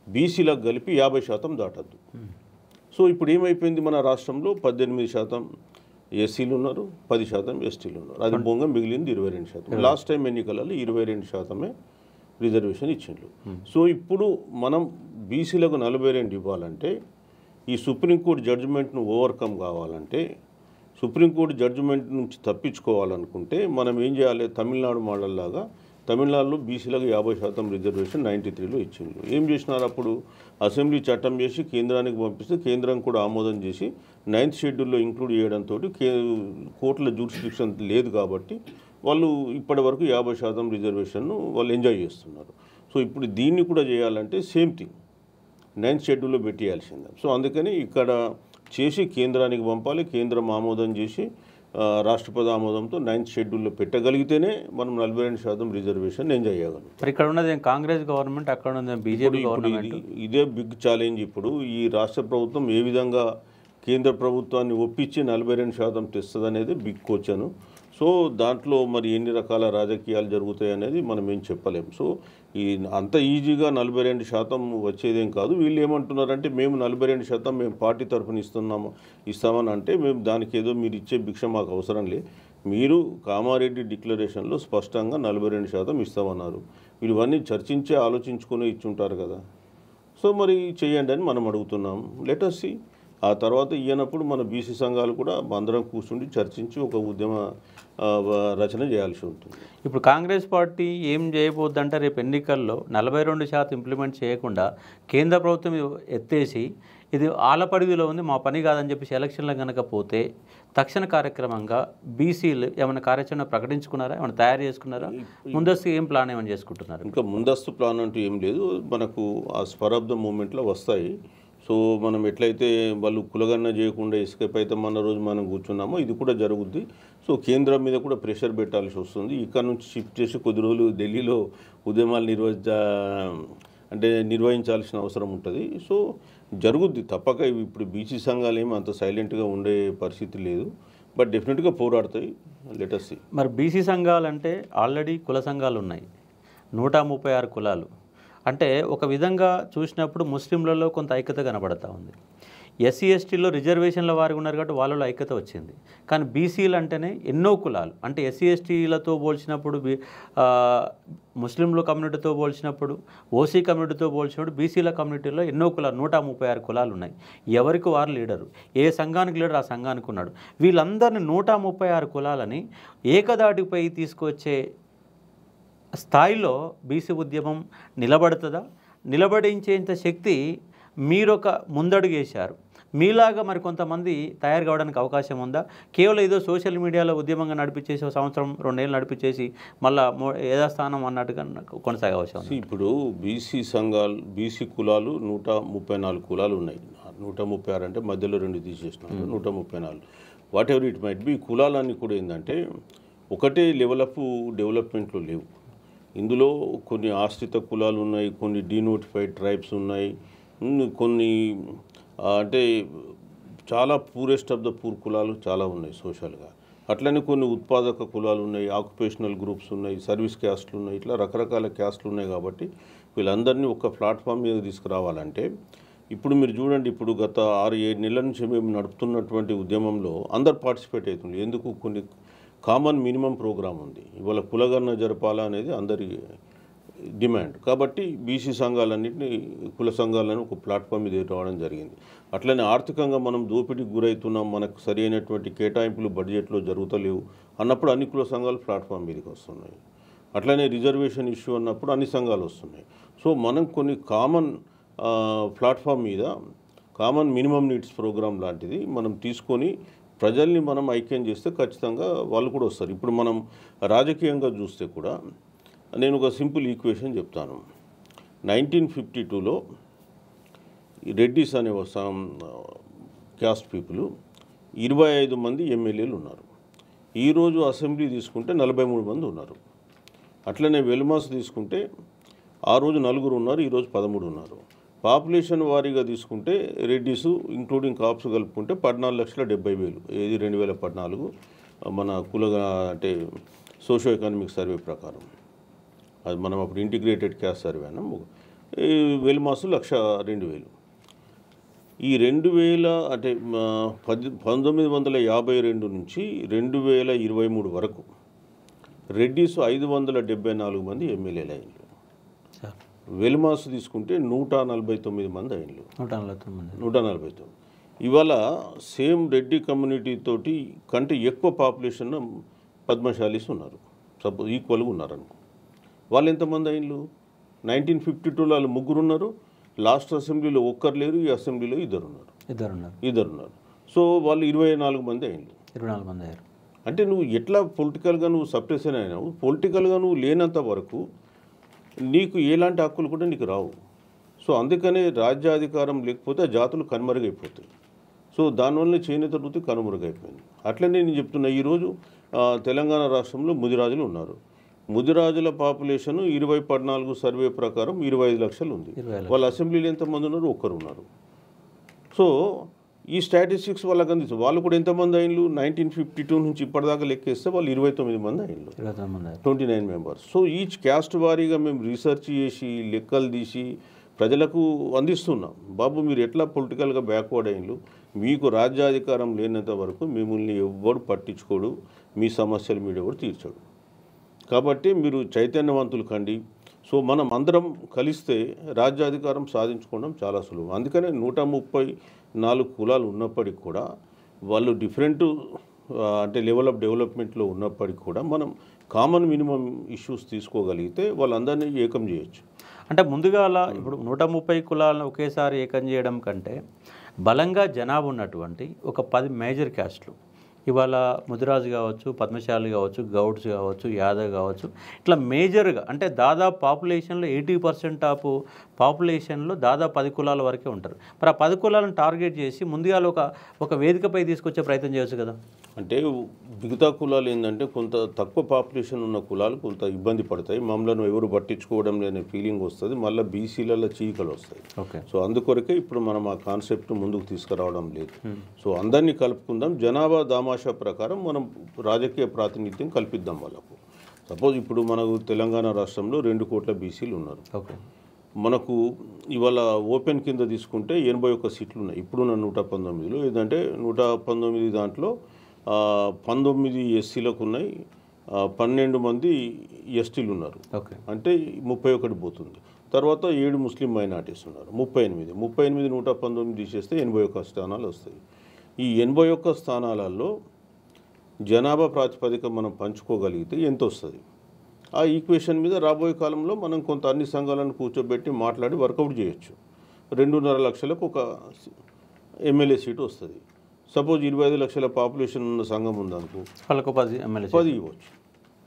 బీసీలకు కలిపి 50% దాటద్దు. సో ఇప్పుడు ఏమైపోయింది, మన రాష్ట్రంలో 18% ఎస్సీలు ఉన్నారు, 10% ఎస్టీలు ఉన్నారు. అది బొంగ మిగిలింది 22%. లాస్ట్ టైం ఎన్నికలలో 22% రిజర్వేషన్ ఇచ్చిండ్రు. సో ఇప్పుడు మనం బీసీలకు 42 ఇవ్వాలంటే ఈ సుప్రీంకోర్టు జడ్జిమెంట్ను ఓవర్కమ్ కావాలంటే, సుప్రీంకోర్టు జడ్జిమెంట్ నుంచి తప్పించుకోవాలనుకుంటే మనం ఏం చేయాలి, తమిళనాడు మోడల్ లాగా తమిళనాడులో బీసీలకు 50% రిజర్వేషన్ 93లో ఇచ్చిండ్రు. ఏం చేసినారు, అప్పుడు అసెంబ్లీ చట్టం చేసి కేంద్రానికి పంపిస్తే కేంద్రం కూడా ఆమోదం చేసి 9th షెడ్యూల్లో ఇంక్లూడ్ చేయడంతో కోర్టుల జ్యూరిస్డిక్షన్ లేదు కాబట్టి వాళ్ళు ఇప్పటి వరకు 50% రిజర్వేషన్ను వాళ్ళు ఎంజాయ్ చేస్తున్నారు. సో ఇప్పుడు దీన్ని కూడా చేయాలంటే సేమ్ థింగ్ 9th షెడ్యూల్లో పెట్టేయాల్సిందే. సో అందుకని ఇక్కడ చేసి కేంద్రానికి పంపాలి, కేంద్రం ఆమోదం చేసి రాష్ట్రపతి ఆమోదంతో 9th షెడ్యూల్లో పెట్టగలిగితేనే మనం 42% రిజర్వేషన్ ఎంజాయ్ చేయగలం. మరి ఇక్కడ ఉన్నది కాంగ్రెస్ గవర్నమెంట్, అక్కడ ఉన్నది బీజేపీ గవర్నమెంట్. ఇదే బిగ్ ఛాలెంజ్. ఇప్పుడు ఈ రాష్ట్ర ప్రభుత్వం ఏ విధంగా కేంద్ర ప్రభుత్వాన్ని ఒప్పించి 42% తెస్తుంది అనేది బిగ్ క్వశ్చన్. సో దాంట్లో మరి ఎన్ని రకాల రాజకీయాలు జరుగుతాయి అనేది మనం ఏం చెప్పలేం. సో ఈ అంత ఈజీగా 42% వచ్చేదేం కాదు. వీళ్ళు ఏమంటున్నారంటే మేము 42% మేము పార్టీ తరఫున ఇస్తామని అంటే మేము దానికి ఏదో మీరు ఇచ్చే భిక్ష మాకు అవసరం లే, మీరు కామారెడ్డి డిక్లరేషన్లో స్పష్టంగా 42% ఇస్తామన్నారు. వీళ్ళు ఇవన్నీ చర్చించే ఆలోచించుకుని ఇచ్చుంటారు కదా. సో మరి చేయండి అని మనం అడుగుతున్నాం. Let us see. ఆ తర్వాత ఇయ్యనప్పుడు మన బీసీ సంఘాలు కూడా అందరం కూర్చుండి చర్చించి ఒక ఉద్యమ రచన చేయాల్సి ఉంటుంది. ఇప్పుడు కాంగ్రెస్ పార్టీ ఏం చేయబోద్దంటే రేపు ఎన్నికల్లో 42% ఇంప్లిమెంట్ చేయకుండా కేంద్ర ప్రభుత్వం ఎత్తేసి ఇది ఆలపడిలో ఉంది, మా పని కాదని చెప్పేసి ఎలక్షన్లో కనుక పోతే తక్షణ కార్యక్రమంగా బీసీలు ఏమైనా కార్యాచరణ ప్రకటించుకున్నారా, ఏమైనా తయారు చేసుకున్నారా, ముందస్తు ఏం ప్లాన్ ఏమైనా చేసుకుంటున్నారు? ఇంకా ముందస్తు ప్లాన్ అంటూ ఏం లేదు. మనకు ఆ స్పర్ ఆఫ్ ద మూమెంట్లో వస్తాయి. సో మనం ఎట్లయితే వాళ్ళు కులగన్న చేయకుండా ఎస్కేప్ అయితే మన రోజు మనం కూర్చున్నామో ఇది కూడా జరుగుద్ది. సో కేంద్రం మీద కూడా ప్రెషర్ పెట్టాల్సి వస్తుంది. ఇక్కడ నుంచి షిఫ్ట్ చేసి కొద్ది రోజులు ఢిల్లీలో ఉద్యమాలు నిర్వహించాల్సిన అవసరం ఉంటుంది. సో జరుగుద్ది తప్పక. ఇప్పుడు బీసీ సంఘాలు ఏమి అంత సైలెంట్గా ఉండే పరిస్థితి లేదు, బట్ డెఫినెట్గా పోరాడతాయి. Let us see. మరి బీసీ సంఘాలు అంటే ఆల్రెడీ కుల సంఘాలు ఉన్నాయి, 136 కులాలు. అంటే ఒక విధంగా చూసినప్పుడు ముస్లింలలో కొంత ఐక్యత కనబడతా ఉంది. ఎస్సీ ఎస్టీలో రిజర్వేషన్ల వారికి ఉన్నారు కాబట్టి వాళ్ళలో ఐక్యత వచ్చింది. కానీ బీసీలు అంటేనే ఎన్నో కులాలు, అంటే ఎస్సీ ఎస్టీలతో పోల్చినప్పుడు ముస్లింల కమ్యూనిటీతో పోల్చినప్పుడు ఓసీ కమ్యూనిటీతో పోల్చినప్పుడు బీసీల కమ్యూనిటీలో ఎన్నో కులాలు 136 కులాలు ఉన్నాయి. ఎవరికి వారు లీడరు, ఏ సంఘానికి లీడర్ ఆ సంఘానికి ఉన్నాడు. వీళ్ళందరినీ 136 కులాలని ఏకదాటిపై తీసుకొచ్చే స్థాయిలో బీసీ ఉద్యమం నిలబడుతుందా? నిలబడించేంత శక్తి మీరొక ముందడుగు వేశారు. మీలాగా మరి కొంతమంది తయారు కావడానికి అవకాశం ఉందా? కేవలం ఏదో సోషల్ మీడియాలో ఉద్యమంగా నడిపించేసి 1 సంవత్సరం 2 ఏళ్ళు నడిపించేసి మళ్ళీ యథాస్థానం అన్నట్టుగా కొనసాగవచ్చు. ఇప్పుడు బీసీ సంఘాలు, బీసీ కులాలు 134 కులాలు ఉన్నాయి. 136 అంటే మధ్యలో 2 తీసేసినారు, 134. Whatever it might be, కులాలన్నీ కూడా ఏంటంటే ఒకటే లెవెల్ ఆఫ్ డెవలప్మెంట్లో లేవు. ఇందులో కొన్ని ఆశ్రిత కులాలు ఉన్నాయి, కొన్ని డీనోటిఫైడ్ ట్రైబ్స్ ఉన్నాయి, కొన్ని అంటే చాలా పూరెస్ట్ ఆఫ్ ద పూర్ కులాలు చాలా ఉన్నాయి సోషల్గా. అట్లనే కొన్ని ఉత్పాదక కులాలు ఉన్నాయి, ఆక్యుపేషనల్ గ్రూప్స్ ఉన్నాయి, సర్వీస్ క్యాస్ట్లు ఉన్నాయి, ఇట్లా రకరకాల క్యాస్ట్లు ఉన్నాయి. కాబట్టి వీళ్ళందరినీ ఒక ప్లాట్ఫామ్ మీద తీసుకురావాలంటే ఇప్పుడు మీరు చూడండి, ఇప్పుడు గత 6-7 నెలల నుంచి మేము నడుపుతున్నటువంటి ఉద్యమంలో అందరు పార్టిసిపేట్ అవుతుంది. ఎందుకు? కొన్ని కామన్ మినిమం ప్రోగ్రామ్ ఉంది. ఇవాళ కులగన్న జరపాలా అనేది అందరి డిమాండ్. కాబట్టి బీసీ సంఘాలన్నింటినీ, కుల సంఘాలను ఒక ప్లాట్ఫామ్ మీద రావడం జరిగింది. అట్లనే ఆర్థికంగా మనం దోపిడీకి గురవుతున్నాం, మనకు సరి అయినటువంటి కేటాయింపులు బడ్జెట్లో జరుగుతలేవు అన్నప్పుడు అన్ని కుల సంఘాలు ప్లాట్ఫామ్ మీదకి వస్తున్నాయి. అట్లనే రిజర్వేషన్ ఇష్యూ అన్నప్పుడు అన్ని సంఘాలు వస్తున్నాయి. సో మనం కొన్ని కామన్ ప్లాట్ఫామ్ మీద కామన్ మినిమం నీడ్స్ ప్రోగ్రామ్ లాంటిది మనం తీసుకొని ప్రజల్ని మనం ఐక్యం చేస్తే ఖచ్చితంగా వాళ్ళు కూడా వస్తారు. ఇప్పుడు మనం రాజకీయంగా చూస్తే కూడా నేను ఒక సింపుల్ ఈక్వేషన్ చెప్తాను. 1952లో రెడ్డిస్ అనే క్యాస్ట్ పీపుల్ 25 మంది ఎమ్మెల్యేలు ఉన్నారు. ఈరోజు అసెంబ్లీ తీసుకుంటే 43 మంది ఉన్నారు. అట్లనే వెల్మాస్ తీసుకుంటే ఆ రోజు 4 ఉన్నారు, ఈరోజు 13 ఉన్నారు. పాపులేషన్ వారీగా తీసుకుంటే రెడ్డిస్ ఇంక్లూడింగ్ కాప్స్ కలుపుకుంటే 14,70,000, ఏది 2014 మన కులగా అంటే సోషో ఎకనామిక్ సర్వే ప్రకారం. అది మనం అప్పుడు ఇంటిగ్రేటెడ్ క్యాస్ట్ సర్వే అన్నాం. వెల్మాసు 1,02,000. ఈ 2000 అంటే 1952 నుంచి 2023 వరకు రెడ్డిస్ 574 మంది ఎమ్మెల్యేలు అయ్యారు. వెల్మాస్ తీసుకుంటే 149 మంది అయ్యారు. 149. ఇవాళ సేమ్ రెడ్డి కమ్యూనిటీ తోటి కంటే ఎక్కువ పాపులేషన్ పద్మశాలీస్ ఉన్నారు, సపోజ్ ఈక్వల్గా ఉన్నారు అనుకో. వాళ్ళు ఎంతమంది అయ్యారు? 1952లో వాళ్ళు 3 ఉన్నారు, లాస్ట్ అసెంబ్లీలో ఒక్కరు లేరు, ఈ అసెంబ్లీలో ఇద్దరు ఉన్నారు. సో వాళ్ళు 24 మంది అయ్యారు. 24 మంది అయ్యారు. అంటే నువ్వు ఎట్లా పొలిటికల్గా నువ్వు సప్రెషన్ అయినావు, పొలిటికల్గా నువ్వు లేనంత వరకు నీకు ఎలాంటి హక్కులు కూడా నీకు రావు. సో అందుకనే రాజ్యాధికారం లేకపోతే జాతులు కనుమరుగైపోతాయి. సో దానివల్ల చేనేత వృత్తి కనుమరుగైపోయింది. అట్లనే నేను చెప్తున్నా, ఈరోజు తెలంగాణ రాష్ట్రంలో ముదిరాజులు ఉన్నారు. ముదిరాజుల పాపులేషన్ 2014 సర్వే ప్రకారం 25 లక్షలు ఉంది. వాళ్ళ అసెంబ్లీలో ఎంతమంది ఉన్నారు? ఒక్కరు ఉన్నారు. సో ఈ స్టాటిస్టిక్స్ వాళ్ళకి అందిస్తారు. వాళ్ళు కూడా ఎంతమంది అయిన్లు? 1952 నుంచి ఇప్పటిదాకా లెక్కేస్తే వాళ్ళు 29 మంది అయిన్లు, 29 మెంబర్స్. సో ఈచ్ క్యాస్ట్ వారీగా మేము రీసెర్చ్ చేసి లెక్కలు తీసి ప్రజలకు అందిస్తున్నాం. బాబు మీరు ఎట్లా పొలిటికల్గా బ్యాక్వర్డ్ అయిన్లు, మీకు రాజ్యాధికారం లేనంత వరకు మిమ్మల్ని ఎవ్వడు పట్టించుకోడు, మీ సమస్యలు మీరు ఎవరు తీర్చడు. కాబట్టి మీరు చైతన్యవంతులు కండి. సో మనం అందరం కలిస్తే రాజ్యాధికారం సాధించుకోవడం చాలా సులువు. అందుకనే 134 కులాలు ఉన్నప్పటికి కూడా వాళ్ళు డిఫరెంట్ అంటే లెవెల్ ఆఫ్ డెవలప్మెంట్లో ఉన్నప్పటికి కూడా మనం కామన్ మినిమం ఇష్యూస్ తీసుకోగలిగితే వాళ్ళందరినీ ఏకం చేయొచ్చు. అంటే ముందుగా అలా ఇప్పుడు 130 కులాలను ఒకేసారి ఏకం చేయడం కంటే బలంగా జనాభా ఉన్నటువంటి ఒక 10 మేజర్ క్యాస్ట్లు, ఇవాళ ముదిరాజు కావచ్చు, పద్మశాలి కావచ్చు, గౌడ్స్ కావచ్చు, యాదవ్ కావచ్చు, ఇట్లా మేజర్గా అంటే దాదాపు పాపులేషన్లో 80% ఆఫ్ పాపులేషన్లో దాదాపు 10 కులాల వరకే ఉంటారు. మరి ఆ 10 కులాలను టార్గెట్ చేసి ముందుగా ఒక వేదికపై తీసుకొచ్చే ప్రయత్నం చేయొచ్చు కదా. అంటే మిగతా కులాలు ఏంటంటే కొంత తక్కువ పాపులేషన్ ఉన్న కులాలు కొంత ఇబ్బంది పడతాయి, మమ్మల్ని ఎవరు పట్టించుకోవడం లేని ఫీలింగ్ వస్తుంది, మళ్ళీ బీసీలలో చీకలు వస్తాయి. ఓకే. సో అందుకొరకే ఇప్పుడు మనం ఆ కాన్సెప్ట్ ముందుకు తీసుకురావడం లేదు. సో అందరినీ కలుపుకుందాం, జనాభా దామాషా ప్రకారం మనం రాజకీయ ప్రాతినిధ్యం కల్పిద్దాం వాళ్ళకు. సపోజ్ ఇప్పుడు మనకు తెలంగాణ రాష్ట్రంలో 2 కోట్ల బీసీలు ఉన్నారు. ఓకే. మనకు ఇవాళ ఓపెన్ కింద తీసుకుంటే 81 సీట్లు ఉన్నాయి ఇప్పుడున్న 119లో. ఏదంటే 119 దాంట్లో 19 ఎస్సీలకు ఉన్నాయి, 12 మంది ఎస్టీలు ఉన్నారు. ఓకే. అంటే 31 పోతుంది. తర్వాత 7 ముస్లిం మైనార్టీస్ ఉన్నారు, 38. 119 తీసేస్తే 81 స్థానాలు వస్తాయి. ఈ 81 స్థానాలలో జనాభా ప్రాతిపదిక మనం పంచుకోగలిగితే ఎంత వస్తుంది? ఆ ఈక్వేషన్ మీద రాబోయే కాలంలో మనం కొంత అన్ని సంఘాలను కూర్చోబెట్టి మాట్లాడి వర్కౌట్ చేయొచ్చు. 2.5 లక్షలకు ఒక ఎమ్మెల్యే సీటు వస్తుంది. సపోజ్ 25 లక్షల పాపులేషన్ ఉన్న సంఘం ఉందనుకో, వాళ్ళకు 10 ఎమ్మెల్యే 10 ఇవ్వచ్చు,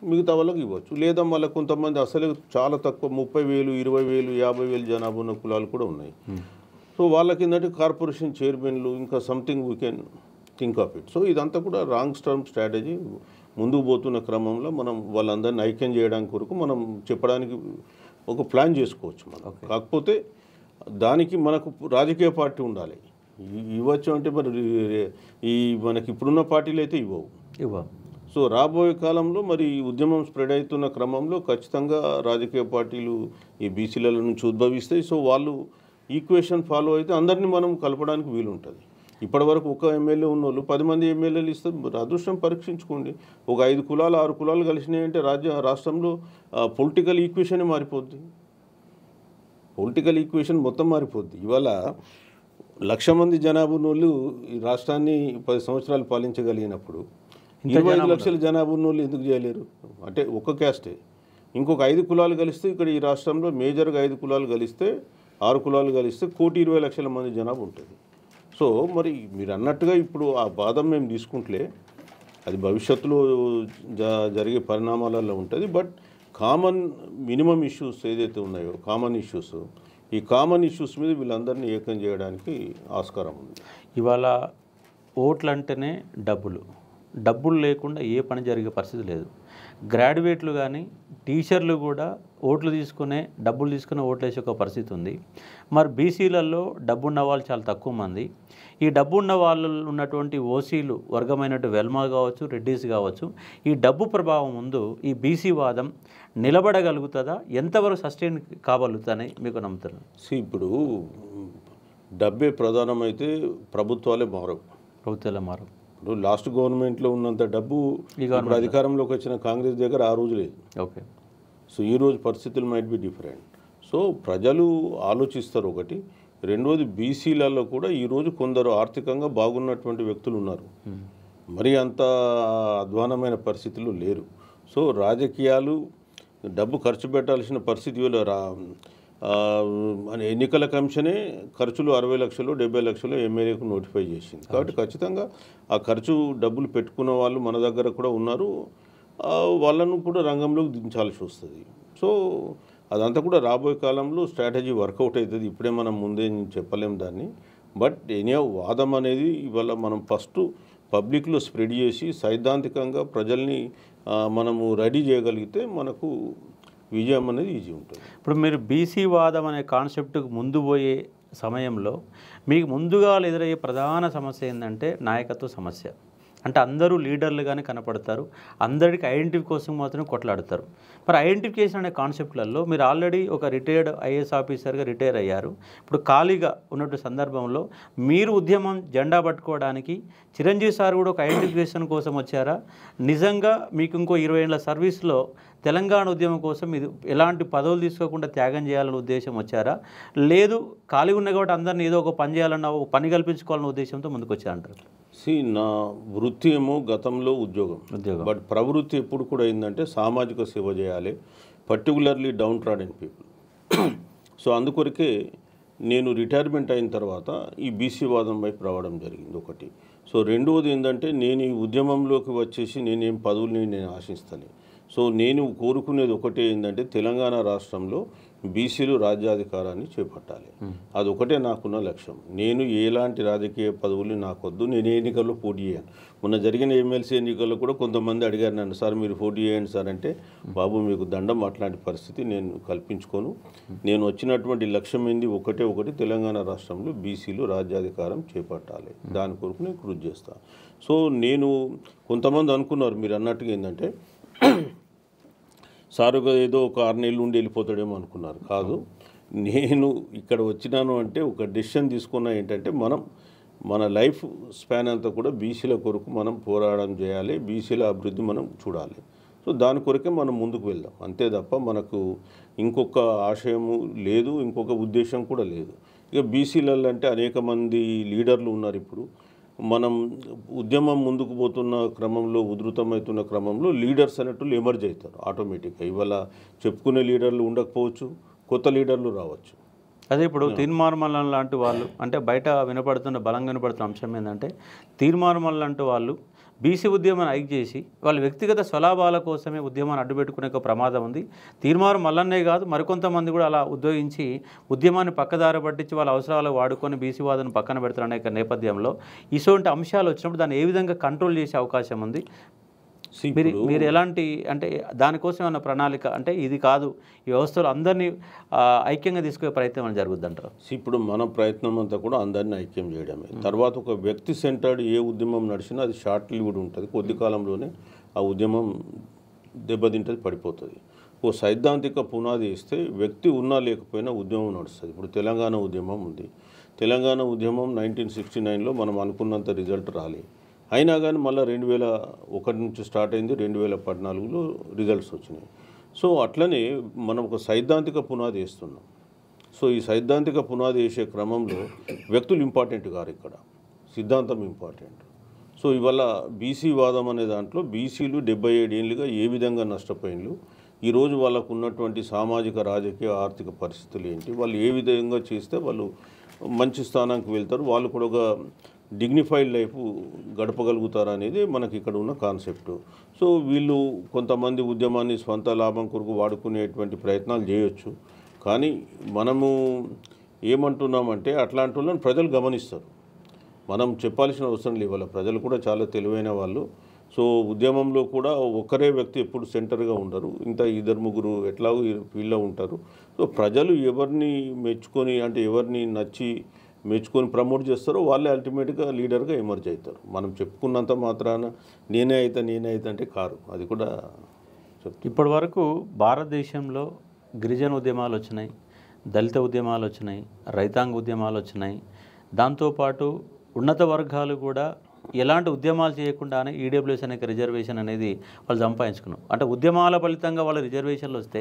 మిగతా వాళ్ళకి ఇవ్వచ్చు. లేదా మళ్ళీ కొంతమంది అసలు చాలా తక్కువ 30,000, 20,000, 50,000 జనాభా ఉన్న కులాలు కూడా ఉన్నాయి. సో వాళ్ళకి ఏంటంటే కార్పొరేషన్ చైర్మన్లు, ఇంకా something we can think of it. So ఇదంతా కూడా రాంగ్ టర్మ్ స్ట్రాటజీ. ముందుకు పోతున్న క్రమంలో మనం వాళ్ళందరినీ ఐక్యం చేయడానికి కొరకు మనం చెప్పడానికి ఒక ప్లాన్ చేసుకోవచ్చు మనం. కాకపోతే దానికి మనకు రాజకీయ పార్టీ ఉండాలి. ఇవ్వచ్చు అంటే మరి మనకి ఇప్పుడున్న పార్టీలు అయితే ఇవ్వవు. సో రాబోయే కాలంలో మరి ఉద్యమం స్ప్రెడ్ అవుతున్న క్రమంలో ఖచ్చితంగా రాజకీయ పార్టీలు ఈ బీసీల నుంచి ఉద్భవిస్తాయి. సో వాళ్ళు ఈక్వేషన్ ఫాలో అయితే అందరినీ మనం కలపడానికి వీలుంటుంది. ఇప్పటివరకు ఒక ఎమ్మెల్యే ఉన్నోళ్ళు 10 మంది ఎమ్మెల్యేలు ఇస్తే అదృష్టం పరీక్షించుకోండి. ఒక 5 కులాలు 6 కులాలు కలిసినాయంటే రాష్ట్రంలో పొలిటికల్ ఈక్వేషన్ మారిపోద్ది. పొలిటికల్ ఈక్వేషన్ మొత్తం మారిపోద్ది. ఇవాళ 1,00,000 మంది జనాభా ఉన్నోళ్ళు ఈ రాష్ట్రాన్ని 10 సంవత్సరాలు పాలించగలిగినప్పుడు 25 లక్షల జనాభా ఉన్నోళ్ళు ఎందుకు చేయలేరు? అంటే ఒక్క క్యాస్టే. ఇంకొక 5 కులాలు కలిస్తే ఇక్కడ ఈ రాష్ట్రంలో మేజర్గా 5 కులాలు కలిస్తే 6 కులాలు కలిస్తే 1,20,00,000 మంది జనాభా ఉంటుంది. సో మరి మీరు అన్నట్టుగా ఇప్పుడు ఆ బాధం మేము తీసుకుంటలే, అది భవిష్యత్తులో జరిగే పరిణామాలలో ఉంటుంది. బట్ కామన్ మినిమం ఇష్యూస్ ఏదైతే ఉన్నాయో ఈ కామన్ ఇష్యూస్ మీద వీళ్ళందరినీ ఏకం చేయడానికి ఆస్కారం ఉంది. ఇవాళ ఓట్లు అంటేనే డబ్బులు లేకుండా ఏ పని జరిగే పరిస్థితి లేదు. గ్రాడ్యుయేట్లు కానీ టీచర్లు కూడా డబ్బులు తీసుకునే ఓట్లు వేసే ఒక పరిస్థితి ఉంది. మరి బీసీలలో డబ్బున్న వాళ్ళు చాలా తక్కువ మంది. ఈ డబ్బున్న వాళ్ళు ఉన్నటువంటి ఓసీలు వర్గమైనటువంటి వెల్మా కావచ్చు, రెడ్డిస్ కావచ్చు, ఈ డబ్బు ప్రభావం ముందు ఈ బీసీ వాదం నిలబడగలుగుతుందా? ఎంతవరకు సస్టైన్ కాగలుగుతాయని మీకు నమ్ముతారు? ఇప్పుడు డబ్బే ప్రధానమైతే ప్రభుత్వాలే మారవు. ఇప్పుడు లాస్ట్ గవర్నమెంట్లో ఉన్నంత డబ్బు ఇప్పుడు అధికారంలోకి వచ్చిన కాంగ్రెస్ దగ్గర ఆ రోజు లేదు. ఓకే. సో ఈరోజు పరిస్థితులు మైట్ బి డిఫరెంట్. సో ప్రజలు ఆలోచిస్తారు ఒకటి. రెండోది బీసీలలో కూడా ఈరోజు కొందరు ఆర్థికంగా బాగున్నటువంటి వ్యక్తులు ఉన్నారు, మరి అంత అధ్వానమైన పరిస్థితులు లేరు. సో రాజకీయాలు డబ్బు ఖర్చు పెట్టాల్సిన పరిస్థితి ఎన్నికల కమిషనే ఖర్చులు 60 లక్షలు 70 లక్షలు ఎమ్మెల్యేకు నోటిఫై చేసింది. కాబట్టి ఖచ్చితంగా ఆ ఖర్చు డబ్బులు పెట్టుకున్న వాళ్ళు మన దగ్గర కూడా ఉన్నారు, వాళ్ళను కూడా రంగంలోకి దించాల్సి వస్తుంది. సో అదంతా కూడా రాబోయే కాలంలో స్ట్రాటజీ వర్కౌట్ అవుతుంది. ఇప్పుడే మనం ముందే చెప్పలేం దాన్ని. బట్ ఎనీ వాదం అనేది ఇవాళ మనం ఫస్ట్ పబ్లిక్లో స్ప్రెడ్ చేసి సైద్ధాంతికంగా ప్రజల్ని మనము రెడీ చేయగలిగితే మనకు విజయం అనేది ఈజీ ఉంటుంది. ఇప్పుడు మీరు బీసీ వాదం అనే కాన్సెప్ట్కు ముందు పోయే సమయంలో మీకు ముందుగా ఎదురయ్యే ప్రధాన సమస్య ఏంటంటే నాయకత్వ సమస్య. అంటే అందరూ లీడర్లుగానే కనపడతారు, అందరికి ఐడెంటిటీ కోసం మాత్రమే కొట్లాడతారు. మరి ఐడెంటిఫికేషన్ అనే కాన్సెప్ట్లలో మీరు ఆల్రెడీ ఒక రిటైర్డ్ ఐఏఎస్ ఆఫీసర్గా రిటైర్ అయ్యారు. ఇప్పుడు ఖాళీగా ఉన్నటువంటి సందర్భంలో మీరు ఉద్యమం జెండా పట్టుకోవడానికి చిరంజీవి సార్ కూడా ఒక ఐడెంటిఫికేషన్ కోసం వచ్చారా? నిజంగా మీకు ఇంకో 20 ఏళ్ల సర్వీస్లో తెలంగాణ ఉద్యమం కోసం మీరు ఎలాంటి పదవులు తీసుకోకుండా త్యాగం చేయాలనే ఉద్దేశం వచ్చారా? లేదు ఖాళీగా ఉన్న కాబట్టి అందరినీ ఏదో ఒక పని చేయాలన్న ఒక పని కల్పించుకోవాలన్న ఉద్దేశంతో ముందుకు వచ్చారంటారు? నా వృత్తి ఏమో గతంలో ఉద్యోగం, బట్ ప్రవృత్తి ఎప్పుడు కూడా ఏంటంటే సామాజిక సేవ చేయాలి, particularly down trodden people. So అందుకొరకే నేను రిటైర్మెంట్ అయిన తర్వాత ఈ బీసీ వాదం వైపు రావడం జరిగింది ఒకటి. సో రెండవది ఏంటంటే నేను ఈ ఉద్యమంలోకి వచ్చేసి నేనేం పదవుల్ని నేను ఆశిస్తాను. సో నేను కోరుకునేది ఒకటే ఏంటంటే తెలంగాణ రాష్ట్రంలో బీసీలు రాజ్యాధికారాన్ని చేపట్టాలి. అదొకటే నాకున్న లక్ష్యం. నేను ఎలాంటి రాజకీయ పదవులు నాకొద్దు. నేను ఎన్నికల్లో పోటీ చేయను. మొన్న జరిగిన ఎమ్మెల్సీ ఎన్నికల్లో కూడా కొంతమంది అడిగారు నన్ను, సార్ మీరు పోటీ చేయండి సార్ అంటే, బాబు మీకు దండం, అట్లాంటి పరిస్థితి నేను కల్పించుకోను. నేను వచ్చినటువంటి లక్ష్యం ఏంది ఒకటి తెలంగాణ రాష్ట్రంలో బీసీలు రాజ్యాధికారం చేపట్టాలి. దాని కొరకు నేను కృషి చేస్తాను. సో నేను కొంతమంది అనుకున్నారు మీరు అన్నట్టుగా ఏంటంటే సారుగా ఏదో ఒక 6 నెలలు ఉండి వెళ్ళిపోతాడేమో అనుకున్నారు. కాదు, నేను ఇక్కడ వచ్చినాను అంటే ఒక డెసిషన్ తీసుకున్నా ఏంటంటే మన లైఫ్ స్పాన్ అంతా కూడా బీసీల కొరకు మనం పోరాటం చేయాలి, బీసీల అభివృద్ధి మనం చూడాలి. సో దాని కొరకే మనం ముందుకు వెళ్దాం, అంతే తప్ప మనకు ఇంకొక ఆశయము లేదు, ఇంకొక ఉద్దేశం కూడా లేదు. ఇక బీసీలలో అంటే అనేక మంది లీడర్లు ఉన్నారు. ఇప్పుడు మనం ఉద్యమం ముందుకు పోతున్న క్రమంలో, ఉధృతమవుతున్న క్రమంలో లీడర్స్ అనేట్లు ఎమర్జ్ అవుతారు ఆటోమేటిక్గా. ఇవాళ చెప్పుకునే లీడర్లు ఉండకపోవచ్చు, కొత్త లీడర్లు రావచ్చు. అదే ఇప్పుడు తీర్మార్మల్ లాంటి వాళ్ళు, అంటే బయట బలంగా వినపడుతున్న అంశం ఏంటంటే తీర్మార్మల్ లాంటి వాళ్ళు బీసీ ఉద్యమాన్ని హైక్ చేసి వాళ్ళ వ్యక్తిగత స్వలాభాల కోసమే ఉద్యమాన్ని అడ్డుపెట్టుకునే ఒక ప్రమాదం ఉంది. తీర్మానం మల్లన్నే కాదు, మరికొంతమంది కూడా అలా ఉద్యోగించి ఉద్యమాన్ని పక్కదారి పట్టించి వాళ్ళ అవసరాలు వాడుకొని బీసీ వాదన పక్కన పెడతారనే నేపథ్యంలో ఇటువంటి అంశాలు వచ్చినప్పుడు దాన్ని ఏ విధంగా కంట్రోల్ చేసే అవకాశం ఉంది? మీరు ఎలాంటి, అంటే దానికోసం ఏమన్నా ప్రణాళిక, అంటే ఇది కాదు ఈ వ్యవస్థలో అందరినీ ఐక్యంగా తీసుకునే ప్రయత్నం అని జరుగుద్ది అంటారు? ఇప్పుడు మన ప్రయత్నం అంతా కూడా అందరినీ ఐక్యం చేయడమే. తర్వాత ఒక వ్యక్తి సెంటర్డ్ ఏ ఉద్యమం నడిచినా అది షార్ట్ లివ్డ్ ఉంటుంది, కొద్ది కాలంలోనే ఆ ఉద్యమం దెబ్బతింటది, పడిపోతుంది. ఓ సైద్ధాంతిక పునాది ఇస్తే వ్యక్తి ఉన్నా లేకపోయినా ఉద్యమం నడుస్తుంది. ఇప్పుడు తెలంగాణ ఉద్యమం ఉంది. తెలంగాణ ఉద్యమం 1969లో మనం అనుకున్నంత రిజల్ట్ రాలేదు. అయినా కానీ మళ్ళీ 2001 నుంచి స్టార్ట్ అయింది, 2014లో రిజల్ట్స్ వచ్చినాయి. సో అట్లనే మనం ఒక సైద్ధాంతిక పునాది వేస్తున్నాం. సో ఈ సైద్ధాంతిక పునాది వేసే క్రమంలో వ్యక్తులు ఇంపార్టెంట్ కాదు, ఇక్కడ సిద్ధాంతం ఇంపార్టెంట్. సో ఇవాళ బీసీ వాదం అనే దాంట్లో బీసీలు 77 ఏళ్ళుగా ఏ విధంగా నష్టపోయినలు, ఈరోజు వాళ్ళకు ఉన్నటువంటి సామాజిక, రాజకీయ, ఆర్థిక పరిస్థితులు ఏంటి, వాళ్ళు ఏ విధంగా చేస్తే వాళ్ళు మంచి స్థానానికి వెళ్తారు, వాళ్ళు కూడా ఒక డిగ్నిఫైడ్ లైఫ్ గడపగలుగుతారు అనేది మనకి ఇక్కడ ఉన్న కాన్సెప్ట్. సో వీళ్ళు కొంతమంది ఉద్యమాన్ని స్వంత లాభం కొరకు వాడుకునేటువంటి ప్రయత్నాలు చేయొచ్చు. కానీ మనము ఏమంటున్నామంటే అట్లాంటి వాళ్ళని ప్రజలు గమనిస్తారు, మనం చెప్పాల్సిన అవసరం లేదు. వాళ్ళ ప్రజలు కూడా చాలా తెలివైన వాళ్ళు. సో ఉద్యమంలో కూడా ఒక్కరే వ్యక్తి ఎప్పుడు సెంటర్గా ఉండరు, ఇంత 2-3 ఎట్లాగో వీళ్ళ ఉంటారు. సో ప్రజలు ఎవరిని మెచ్చుకొని, అంటే ఎవరిని నచ్చి మెచ్చుకొని ప్రమోట్ చేస్తారో వాళ్ళే అల్టిమేట్గా లీడర్గా ఎమర్జ్ అవుతారు. మనం చెప్పుకున్నంత మాత్రాన నేనే అయితే అంటే కారు, అది కూడా చెప్తాను. ఇప్పటి వరకు భారతదేశంలో గిరిజన ఉద్యమాలు వచ్చినాయి, దళిత ఉద్యమాలు వచ్చినాయి, రైతాంగ ఉద్యమాలు వచ్చినాయి. దాంతోపాటు ఉన్నత వర్గాలు కూడా ఎలాంటి ఉద్యమాలు చేయకుండానే ఈడబ్ల్యూఎస్ అనే రిజర్వేషన్ అనేది వాళ్ళు సంపాదించుకున్నారు. అంటే ఉద్యమాల ఫలితంగా వాళ్ళ రిజర్వేషన్లు వస్తే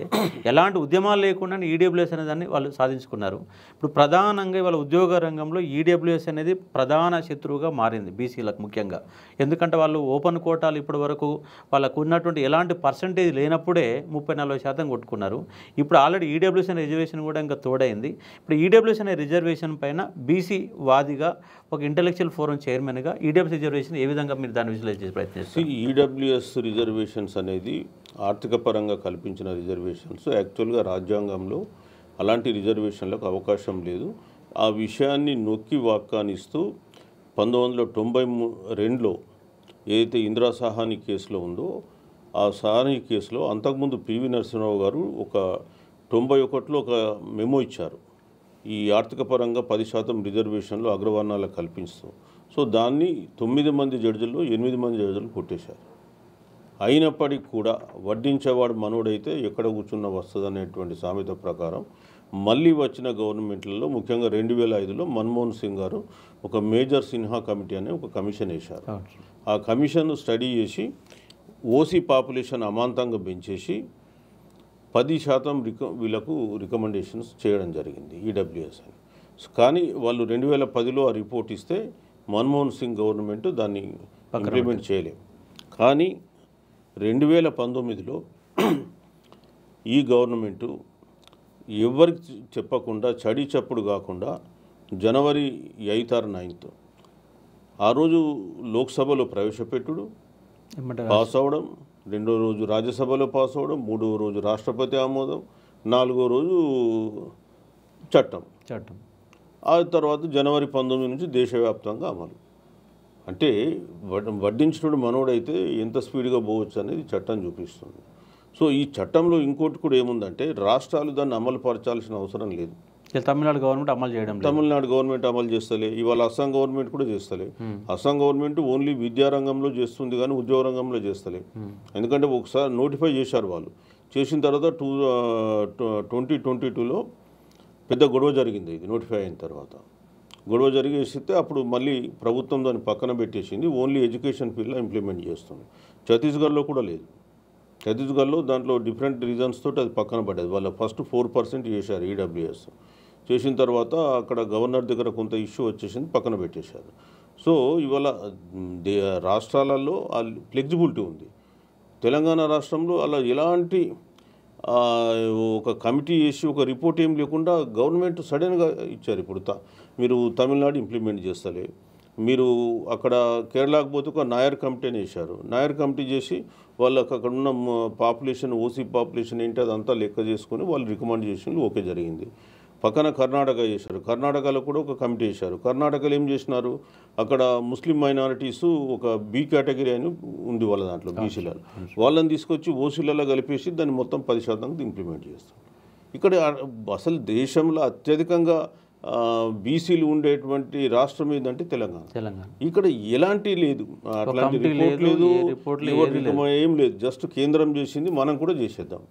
ఎలాంటి ఉద్యమాలు లేకుండా ఈడబ్ల్యూఎస్ అనే దాన్ని వాళ్ళు సాధించుకున్నారు. ఇప్పుడు ప్రధానంగా వాళ్ళ ఉద్యోగ రంగంలో ఈడబ్ల్యూఎస్ అనేది ప్రధాన శత్రువుగా మారింది బీసీలకు ముఖ్యంగా. ఎందుకంటే వాళ్ళు ఓపెన్ కోటాలు ఇప్పటి వరకు వాళ్ళకు ఉన్నటువంటి ఎలాంటి పర్సంటేజ్ లేనప్పుడే 30-40% కొట్టుకున్నారు. ఇప్పుడు ఆల్రెడీ ఈడబ్ల్యూఎస్ అనే రిజర్వేషన్ కూడా ఇంకా తోడైంది. ఇప్పుడు ఈడబ్ల్యూఎస్ అనే రిజర్వేషన్ పైన బీసీ వాదిగా, ఒక ఇంటలెక్చువల్ ఫోరం చైర్మన్గా ఈడబ్ల్యూఎస్ రిజర్వేషన్ ఏ విధంగా మీరు దాన్ని విజువలైజ్ చేసే ప్రయత్నిస్తారు? ఈడబ్ల్యూఎస్ రిజర్వేషన్స్ అనేది ఆర్థిక పరంగా కల్పించిన రిజర్వేషన్స్. యాక్చువల్గా రాజ్యాంగంలో అలాంటి రిజర్వేషన్లకు అవకాశం లేదు. ఆ విషయాన్ని నొక్కి వాక్కానిస్తూ 1992లో ఏదైతే ఇందిరా సాహాని కేసులో ఉందో ఆ సాహాని కేసులో అంతకుముందు పివి నరసింహరావు గారు ఒక 91లో ఒక మెమో ఇచ్చారు. ఈ ఆర్థిక పరంగా 10% రిజర్వేషన్లు అగ్రవర్ణాలకు కల్పిస్తూ. సో దాన్ని 9 మంది జడ్జిల్లో 8 మంది జడ్జిలు కొట్టేశారు. అయినప్పటికీ కూడా వడ్డించేవాడు మనోడైతే ఎక్కడ కూర్చున్న వస్తుంది అనేటువంటి సామెత ప్రకారం మళ్ళీ వచ్చిన గవర్నమెంట్లలో ముఖ్యంగా 2005లో మన్మోహన్ సింగ్ గారు ఒక మేజర్ సిన్హా కమిటీ అనే ఒక కమిషన్ వేశారు. ఆ కమిషన్ స్టడీ చేసి ఓసీ పాపులేషన్ అమాంతంగా పెంచేసి 10% వీళ్ళకు రికమెండేషన్స్ చేయడం జరిగింది ఈడబ్ల్యూఎస్ అని. కానీ వాళ్ళు 2010లో ఆ రిపోర్ట్ ఇస్తే మన్మోహన్ సింగ్ గవర్నమెంట్ దాన్ని ఇంప్లిమెంట్ చేయలేదు. కానీ 2019లో ఈ గవర్నమెంటు ఎవరికి చెప్పకుండా చడి చప్పుడు కాకుండా జనవరి 8 or 9 ఆ రోజు లోక్సభలో ప్రవేశపెట్టుడు, పాస్ అవ్వడం, 2వ రోజు రాజ్యసభలో పాస్ అవ్వడం, 3వ రోజు రాష్ట్రపతి ఆమోదం, 4వ రోజు చట్టం. ఆ తర్వాత జనవరి 19 నుంచి దేశవ్యాప్తంగా అమలు. అంటే వడ్డించినోడు మనోడైతే ఎంత స్పీడ్గా పోవచ్చు అనేది చట్టం చూపిస్తుంది. సో ఈ చట్టంలో ఇంకోటి కూడా ఏముందంటే రాష్ట్రాలు దాన్ని అమలు పరచాల్సిన అవసరం లేదు. తమిళనాడు గవర్నమెంట్ అమలు చేయడం, తమిళనాడు గవర్నమెంట్ అమలు చేస్తలే, ఇవాళ అస్సాం గవర్నమెంట్ కూడా చేస్తలే. అస్సాం గవర్నమెంట్ ఓన్లీ విద్యారంగంలో చేస్తుంది కానీ ఉద్యోగ రంగంలో చేస్తలే. ఎందుకంటే ఒకసారి నోటిఫై చేశారు వాళ్ళు. చేసిన తర్వాత 2022లో పెద్ద గొడవ జరిగింది. ఇది నోటిఫై అయిన తర్వాత గొడవ జరిగేస్తే అప్పుడు మళ్ళీ ప్రభుత్వం దాన్ని పక్కన పెట్టేసింది. ఓన్లీ ఎడ్యుకేషన్ ఫీల్డ్లో ఇంప్లిమెంట్ చేస్తుంది. ఛత్తీస్గఢ్లో కూడా లేదు. ఛత్తీస్గఢ్లో దాంట్లో డిఫరెంట్ రీజన్స్ తోటి అది పక్కన పడ్డది. వాళ్ళ ఫస్ట్ 4% చేశారు ఈడబ్ల్యూఎస్. చేసిన తర్వాత అక్కడ గవర్నర్ దగ్గర కొంత ఇష్యూ వచ్చేసింది, పక్కన పెట్టేశారు. సో ఇవాళ రాష్ట్రాలలో ఆ ఫ్లెక్సిబిలిటీ ఉంది. తెలంగాణ రాష్ట్రంలో అలా ఎలాంటి ఒక కమిటీ చేసి ఒక రిపోర్ట్ ఏం లేకుండా గవర్నమెంట్ సడన్గా ఇచ్చారు. ఇప్పుడు మీరు తమిళనాడు ఇంప్లిమెంట్ చేస్తలే, మీరు అక్కడ కేరళకు పోతే ఒక నాయర్ కమిటీని వేశారు. నాయర్ కమిటీ చేసి వాళ్ళకి అక్కడ ఉన్న పాపులేషన్ ఓసీ పాపులేషన్ ఏంటి అదంతా లెక్క చేసుకొని వాళ్ళు రికమెండ్ చేసినట్లు ఓకే జరిగింది. పక్కన కర్ణాటక చేశారు. కర్ణాటకలో కూడా ఒక కమిటీ వేశారు. కర్ణాటకలో ఏం చేసినారు, అక్కడ ముస్లిం మైనారిటీస్ ఒక బి కేటగిరీ అని ఉంది వాళ్ళ దాంట్లో బీసీలలో, వాళ్ళని తీసుకొచ్చి ఓసీలలో కలిపేసి దాన్ని మొత్తం 10% ఇంప్లిమెంట్ చేస్తారు. ఇక్కడ అసలు దేశంలో అత్యధికంగా బీసీలు ఉండేటువంటి రాష్ట్రం ఏంటంటే తెలంగాణ. ఇక్కడ ఎలాంటి లేదు, అట్లాంటి రిపోర్ట్ లేదు, ఏం లేదు. జస్ట్ కేంద్రం చేసింది మనం కూడా చేసేద్దాం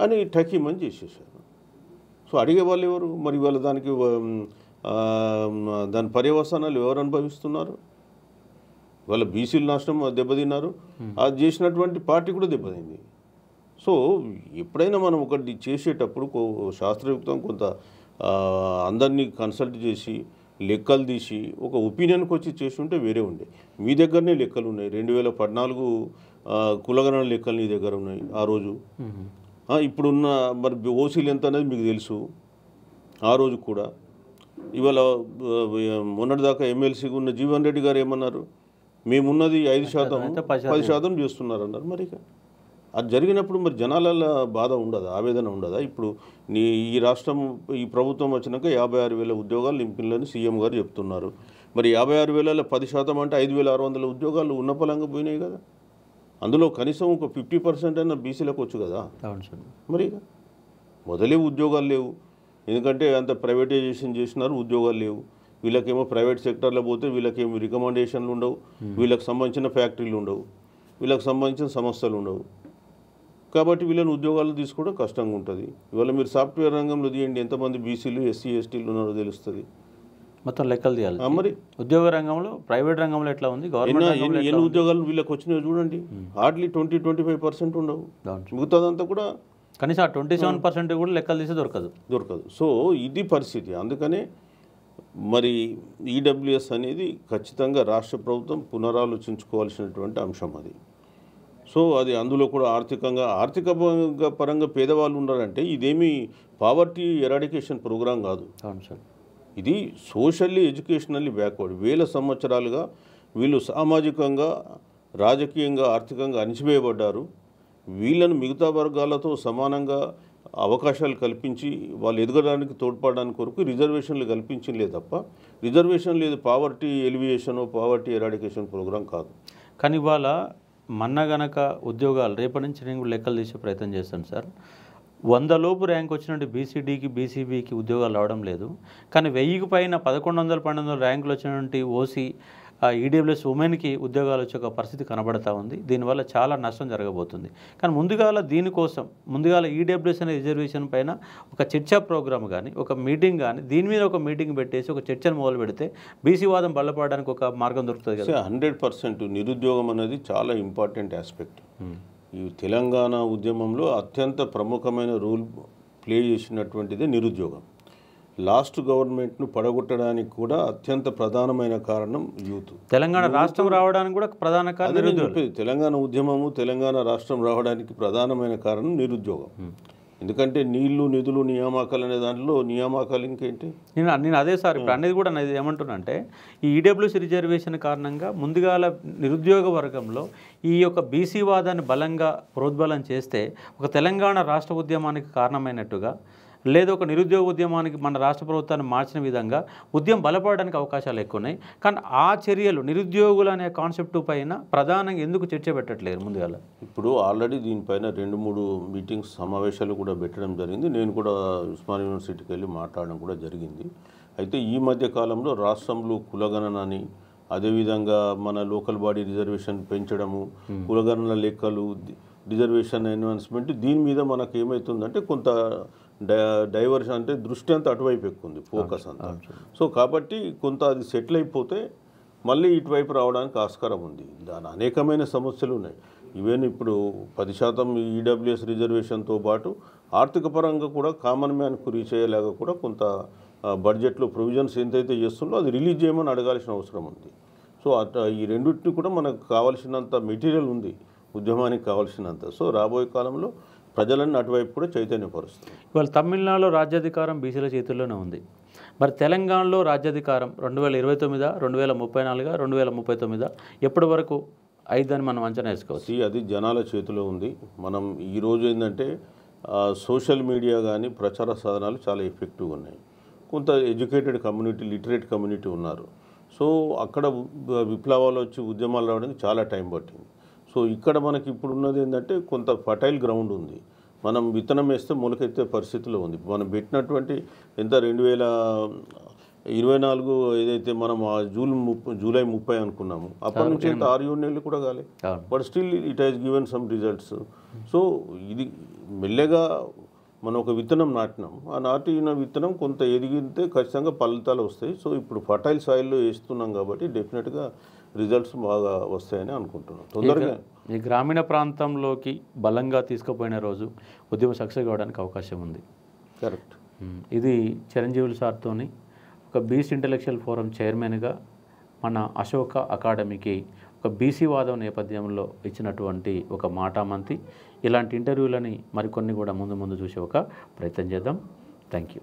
అని టకీమని చేసేసారు. సో అడిగే వాళ్ళు ఎవరు మరి? వాళ్ళ దాని పర్యవసానాలు ఎవరు అనుభవిస్తున్నారు? వాళ్ళ బీసీలు నష్టం దెబ్బతిన్నారు, అది చేసినటువంటి పార్టీ కూడా దెబ్బతింది. సో ఎప్పుడైనా మనం ఒకటి చేసేటప్పుడు శాస్త్రయుక్తం కొంత అందరినీ కన్సల్ట్ చేసి లెక్కలు తీసి ఒక ఒపీనియన్కి వచ్చి చేస్తుంటే వేరే ఉండే. మీ దగ్గరనే లెక్కలు ఉన్నాయి. 2014 కులగణన లెక్కలు నీ దగ్గర ఉన్నాయి ఆ రోజు. ఇప్పుడున్న మరి ఓసీలు ఎంత అనేది మీకు తెలుసు ఆ రోజు కూడా. ఇవాళ మొన్నటిదాకా ఎమ్మెల్సీగా ఉన్న జీవన్ రెడ్డి గారు ఏమన్నారు, మేమున్నది 5%, 10% చేస్తున్నారు అన్నారు. మరి అది జరిగినప్పుడు మరి జనాల బాధ ఉండదా, ఆవేదన ఉండదా? ఇప్పుడు ఈ రాష్ట్రం ఈ ప్రభుత్వం వచ్చినాక 56,000 ఉద్యోగాలు నింపిల్లని సీఎం గారు చెప్తున్నారు. మరి 56,000లో 10% అంటే 5,600 ఉద్యోగాలు ఉన్న పలంగా పోయినాయి కదా. అందులో కనీసం ఒక 50% అయినా బీసీలకు వచ్చు కదా. మరి మొదలే ఉద్యోగాలు లేవు, ఎందుకంటే అంత ప్రైవేటైజేషన్ చేసినారు, ఉద్యోగాలు లేవు. వీళ్ళకేమో ప్రైవేట్ సెక్టర్లో పోతే వీళ్ళకేమో రికమెండేషన్లు ఉండవు, వీళ్ళకి సంబంధించిన ఫ్యాక్టరీలు ఉండవు, వీళ్ళకి సంబంధించిన సంస్థలు ఉండవు. కాబట్టి వీళ్ళని ఉద్యోగాలు తీసుకోవడం కష్టంగా ఉంటుంది. ఇవాళ మీరు సాఫ్ట్వేర్ రంగంలో తీయండి, ఎంతమంది బీసీలు ఎస్సీ ఎస్టీలు ఉన్నారో తెలుస్తుంది. మొత్తం లెక్కలు తీయాలి. మరి ఉద్యోగ రంగంలో ప్రైవేట్ రంగంలో ఎట్లా ఉంది, ఎన్ని ఉద్యోగాలు వీళ్ళకి వచ్చినాయో చూడండి. హార్డ్లీ 20-25% ఉండవు. మిగతాదంతా కూడా కనీసం 27% కూడా లెక్కలు తీసి దొరకదు. సో ఇది పరిస్థితి. అందుకనే మరి ఈడబ్ల్యూఎస్ అనేది ఖచ్చితంగా రాష్ట్ర ప్రభుత్వం పునరాలోచించుకోవాల్సినటువంటి అంశం అది. సో అది అందులో కూడా ఆర్థిక పరంగా పేదవాళ్ళు ఉన్నారంటే ఇదేమీ పావర్టీ ఎరాడికేషన్ ప్రోగ్రాం కాదు. ఇది సోషల్లీ ఎడ్యుకేషనల్లీ బ్యాక్వర్డ్. 1000 సంవత్సరాలుగా వీళ్ళు సామాజికంగా రాజకీయంగా ఆర్థికంగా అణిచివేయబడ్డారు. వీళ్ళను మిగతా వర్గాలతో సమానంగా అవకాశాలు కల్పించి వాళ్ళు ఎదగడానికి తోడ్పడడానికి కొరకు రిజర్వేషన్లు కల్పించలే తప్ప రిజర్వేషన్ లేదు poverty alleviation poverty eradication program కాదు. కానీ ఇవాళ మన్న గనక ఉద్యోగాలు రేపటి నుంచి నేను కూడా లెక్కలు తీసే ప్రయత్నం చేస్తాను సార్. 100 లోపు ర్యాంక్ వచ్చినట్టు బీసీడీకి బీసీబీకి ఉద్యోగాలు రావడం లేదు. కానీ 1000కి పైన 1100 1200 ర్యాంకులు వచ్చినటువంటి ఓసీ ఈడబ్ల్యూఎస్ ఉమెన్కి ఉద్యోగాలు వచ్చే ఒక పరిస్థితి కనబడతా ఉంది. దీనివల్ల చాలా నష్టం జరగబోతుంది. కానీ ముందుగాల ఈడబ్ల్యూఎస్ అనే రిజర్వేషన్ పైన ఒక చర్చా ప్రోగ్రామ్ కానీ ఒక మీటింగ్ కానీ దీని మీద ఒక మీటింగ్ పెట్టేసి ఒక చర్చను మొదలు పెడితే బీసీ వాదం బలపడడానికి ఒక మార్గం దొరుకుతుంది కదా. 100% నిరుద్యోగం అనేది చాలా ఇంపార్టెంట్ ఆస్పెక్ట్. ఈ తెలంగాణ ఉద్యమంలో అత్యంత ప్రముఖమైన రోల్ ప్లే చేసినటువంటిదే నిరుద్యోగం. లాస్ట్ గవర్నమెంట్ను పడగొట్టడానికి కూడా అత్యంత ప్రధానమైన కారణం యూత్. తెలంగాణ రాష్ట్రం రావడానికి కూడా ప్రధాన కారణం తెలంగాణ ఉద్యమము తెలంగాణ రాష్ట్రం రావడానికి ప్రధానమైన కారణం నిరుద్యోగం. ఎందుకంటే నీళ్లు నిధులు నియామకాలు అనే దాంట్లో నియామకాలు ఇంకేంటి నేను అదే సార్ ఇప్పుడు అనేది కూడా నేను ఏమంటున్నా అంటే ఈ ఈడబ్ల్యూసీ రిజర్వేషన్ కారణంగా ముందుగాల నిరుద్యోగ వర్గంలో ఈ యొక్క బీసీ వాదాన్ని బలంగా ప్రోద్బలం చేస్తే ఒక తెలంగాణ రాష్ట్ర ఉద్యమానికి కారణమైనట్టుగా లేదా ఒక నిరుద్యోగ ఉద్యమానికి మన రాష్ట్ర ప్రభుత్వాన్ని మార్చిన విధంగా ఉద్యమం బలపడడానికి అవకాశాలు ఎక్కువ ఉన్నాయి. కానీ ఆ చర్యలు నిరుద్యోగులు అనే కాన్సెప్ట్ పైన ప్రధానంగా ఎందుకు చర్చ పెట్టట్లేదు ముందుగా? ఇప్పుడు ఆల్రెడీ దీనిపైన 2-3 మీటింగ్స్ సమావేశాలు కూడా పెట్టడం జరిగింది. నేను కూడా ఉస్మానియా యూనివర్సిటీకి వెళ్ళి మాట్లాడడం కూడా జరిగింది. అయితే ఈ మధ్య కాలంలో రాష్ట్రంలో కులగణనని అదేవిధంగా మన లోకల్ బాడీ రిజర్వేషన్ పెంచడము కులగణన లెక్కలు రిజర్వేషన్ ఎన్హాన్స్మెంట్ దీని మీద మనకు ఏమవుతుందంటే కొంత డైవర్షన్ అంటే దృష్టి అంతా అటువైపు ఎక్కుంది ఫోకస్ అంతా. సో కాబట్టి కొంత అది సెటిల్ అయిపోతే మళ్ళీ ఇటువైపు రావడానికి ఆస్కారం ఉంది. దాని అనేకమైన సమస్యలు ఉన్నాయి. ఈవెన్ ఇప్పుడు 10% ఈడబ్ల్యూఎస్ రిజర్వేషన్తో పాటు ఆర్థిక పరంగా కూడా కామన్ మ్యాన్కు రీచ్ అయ్యేలాగా కూడా కొంత బడ్జెట్లో ప్రొవిజన్స్ ఎంతైతే చేస్తుందో అది రిలీజ్ చేయమని అడగాల్సిన అవసరం ఉంది. సో ఈ రెండింటిని కూడా మనకు కావాల్సినంత మెటీరియల్ ఉంది ఉద్యమానికి కావాల్సినంత. సో రాబోయే కాలంలో ప్రజలను అటువైపు కూడా చైతన్యపరుస్తుంది. ఇవాళ తమిళనాడులో రాజ్యాధికారం బీసీల చేతుల్లోనే ఉంది. మరి తెలంగాణలో రాజ్యాధికారం 2029, 2034, 2039 ఎప్పటి వరకు అయిద్దని మనం అంచనా వేసుకోవచ్చు? అది జనాల చేతిలో ఉంది. మనం ఈరోజు ఏంటంటే సోషల్ మీడియా కానీ ప్రచార సాధనాలు చాలా ఎఫెక్టివ్గా ఉన్నాయి. కొంత ఎడ్యుకేటెడ్ కమ్యూనిటీ లిటరేట్ కమ్యూనిటీ ఉన్నారు. సో అక్కడ విప్లవాలు వచ్చి ఉద్యమాలు రావడానికి చాలా టైం పట్టింది. సో ఇక్కడ మనకి ఇప్పుడు ఉన్నది ఏంటంటే కొంత ఫర్టైల్ గ్రౌండ్ ఉంది. మనం విత్తనం వేస్తే మొలకెత్తే పరిస్థితిలో ఉంది. మనం పెట్టినటువంటి ఎంత 2024 ఏదైతే మనం జూలై 30 అనుకున్నాము అప్పటి నుంచి ఎంత 6-7 నెలలు కూడా కాలే. But still it has given some results. So ఇది మెల్లగా మనం ఒక విత్తనం నాటినాం. ఆ నాటిన విత్తనం కొంత ఎదిగితే ఖచ్చితంగా ఫలితాలు వస్తాయి. సో ఇప్పుడు ఫర్టైల్ సాయిల్లో వేస్తున్నాం కాబట్టి డెఫినెట్గా రిజల్ట్స్ బాగా వస్తాయని అనుకుంటున్నాం. తొందరగా ఈ గ్రామీణ ప్రాంతంలోకి బలంగా తీసుకుపోయిన రోజు ఉద్యమం సక్సెస్ కావడానికి అవకాశం ఉంది. కరెక్ట్. ఇది చిరంజీవులు సార్తోని ఒక బీసీ ఇంటలెక్చువల్ ఫోరం చైర్మన్గా మన అశోక అకాడమీకి ఒక బీసీ వాదం నేపథ్యంలో ఇచ్చినటువంటి ఒక మాటామంతి. ఇలాంటి ఇంటర్వ్యూలని మరికొన్ని కూడా ముందు చూసే ఒక ప్రయత్నం చేద్దాం. Thank you.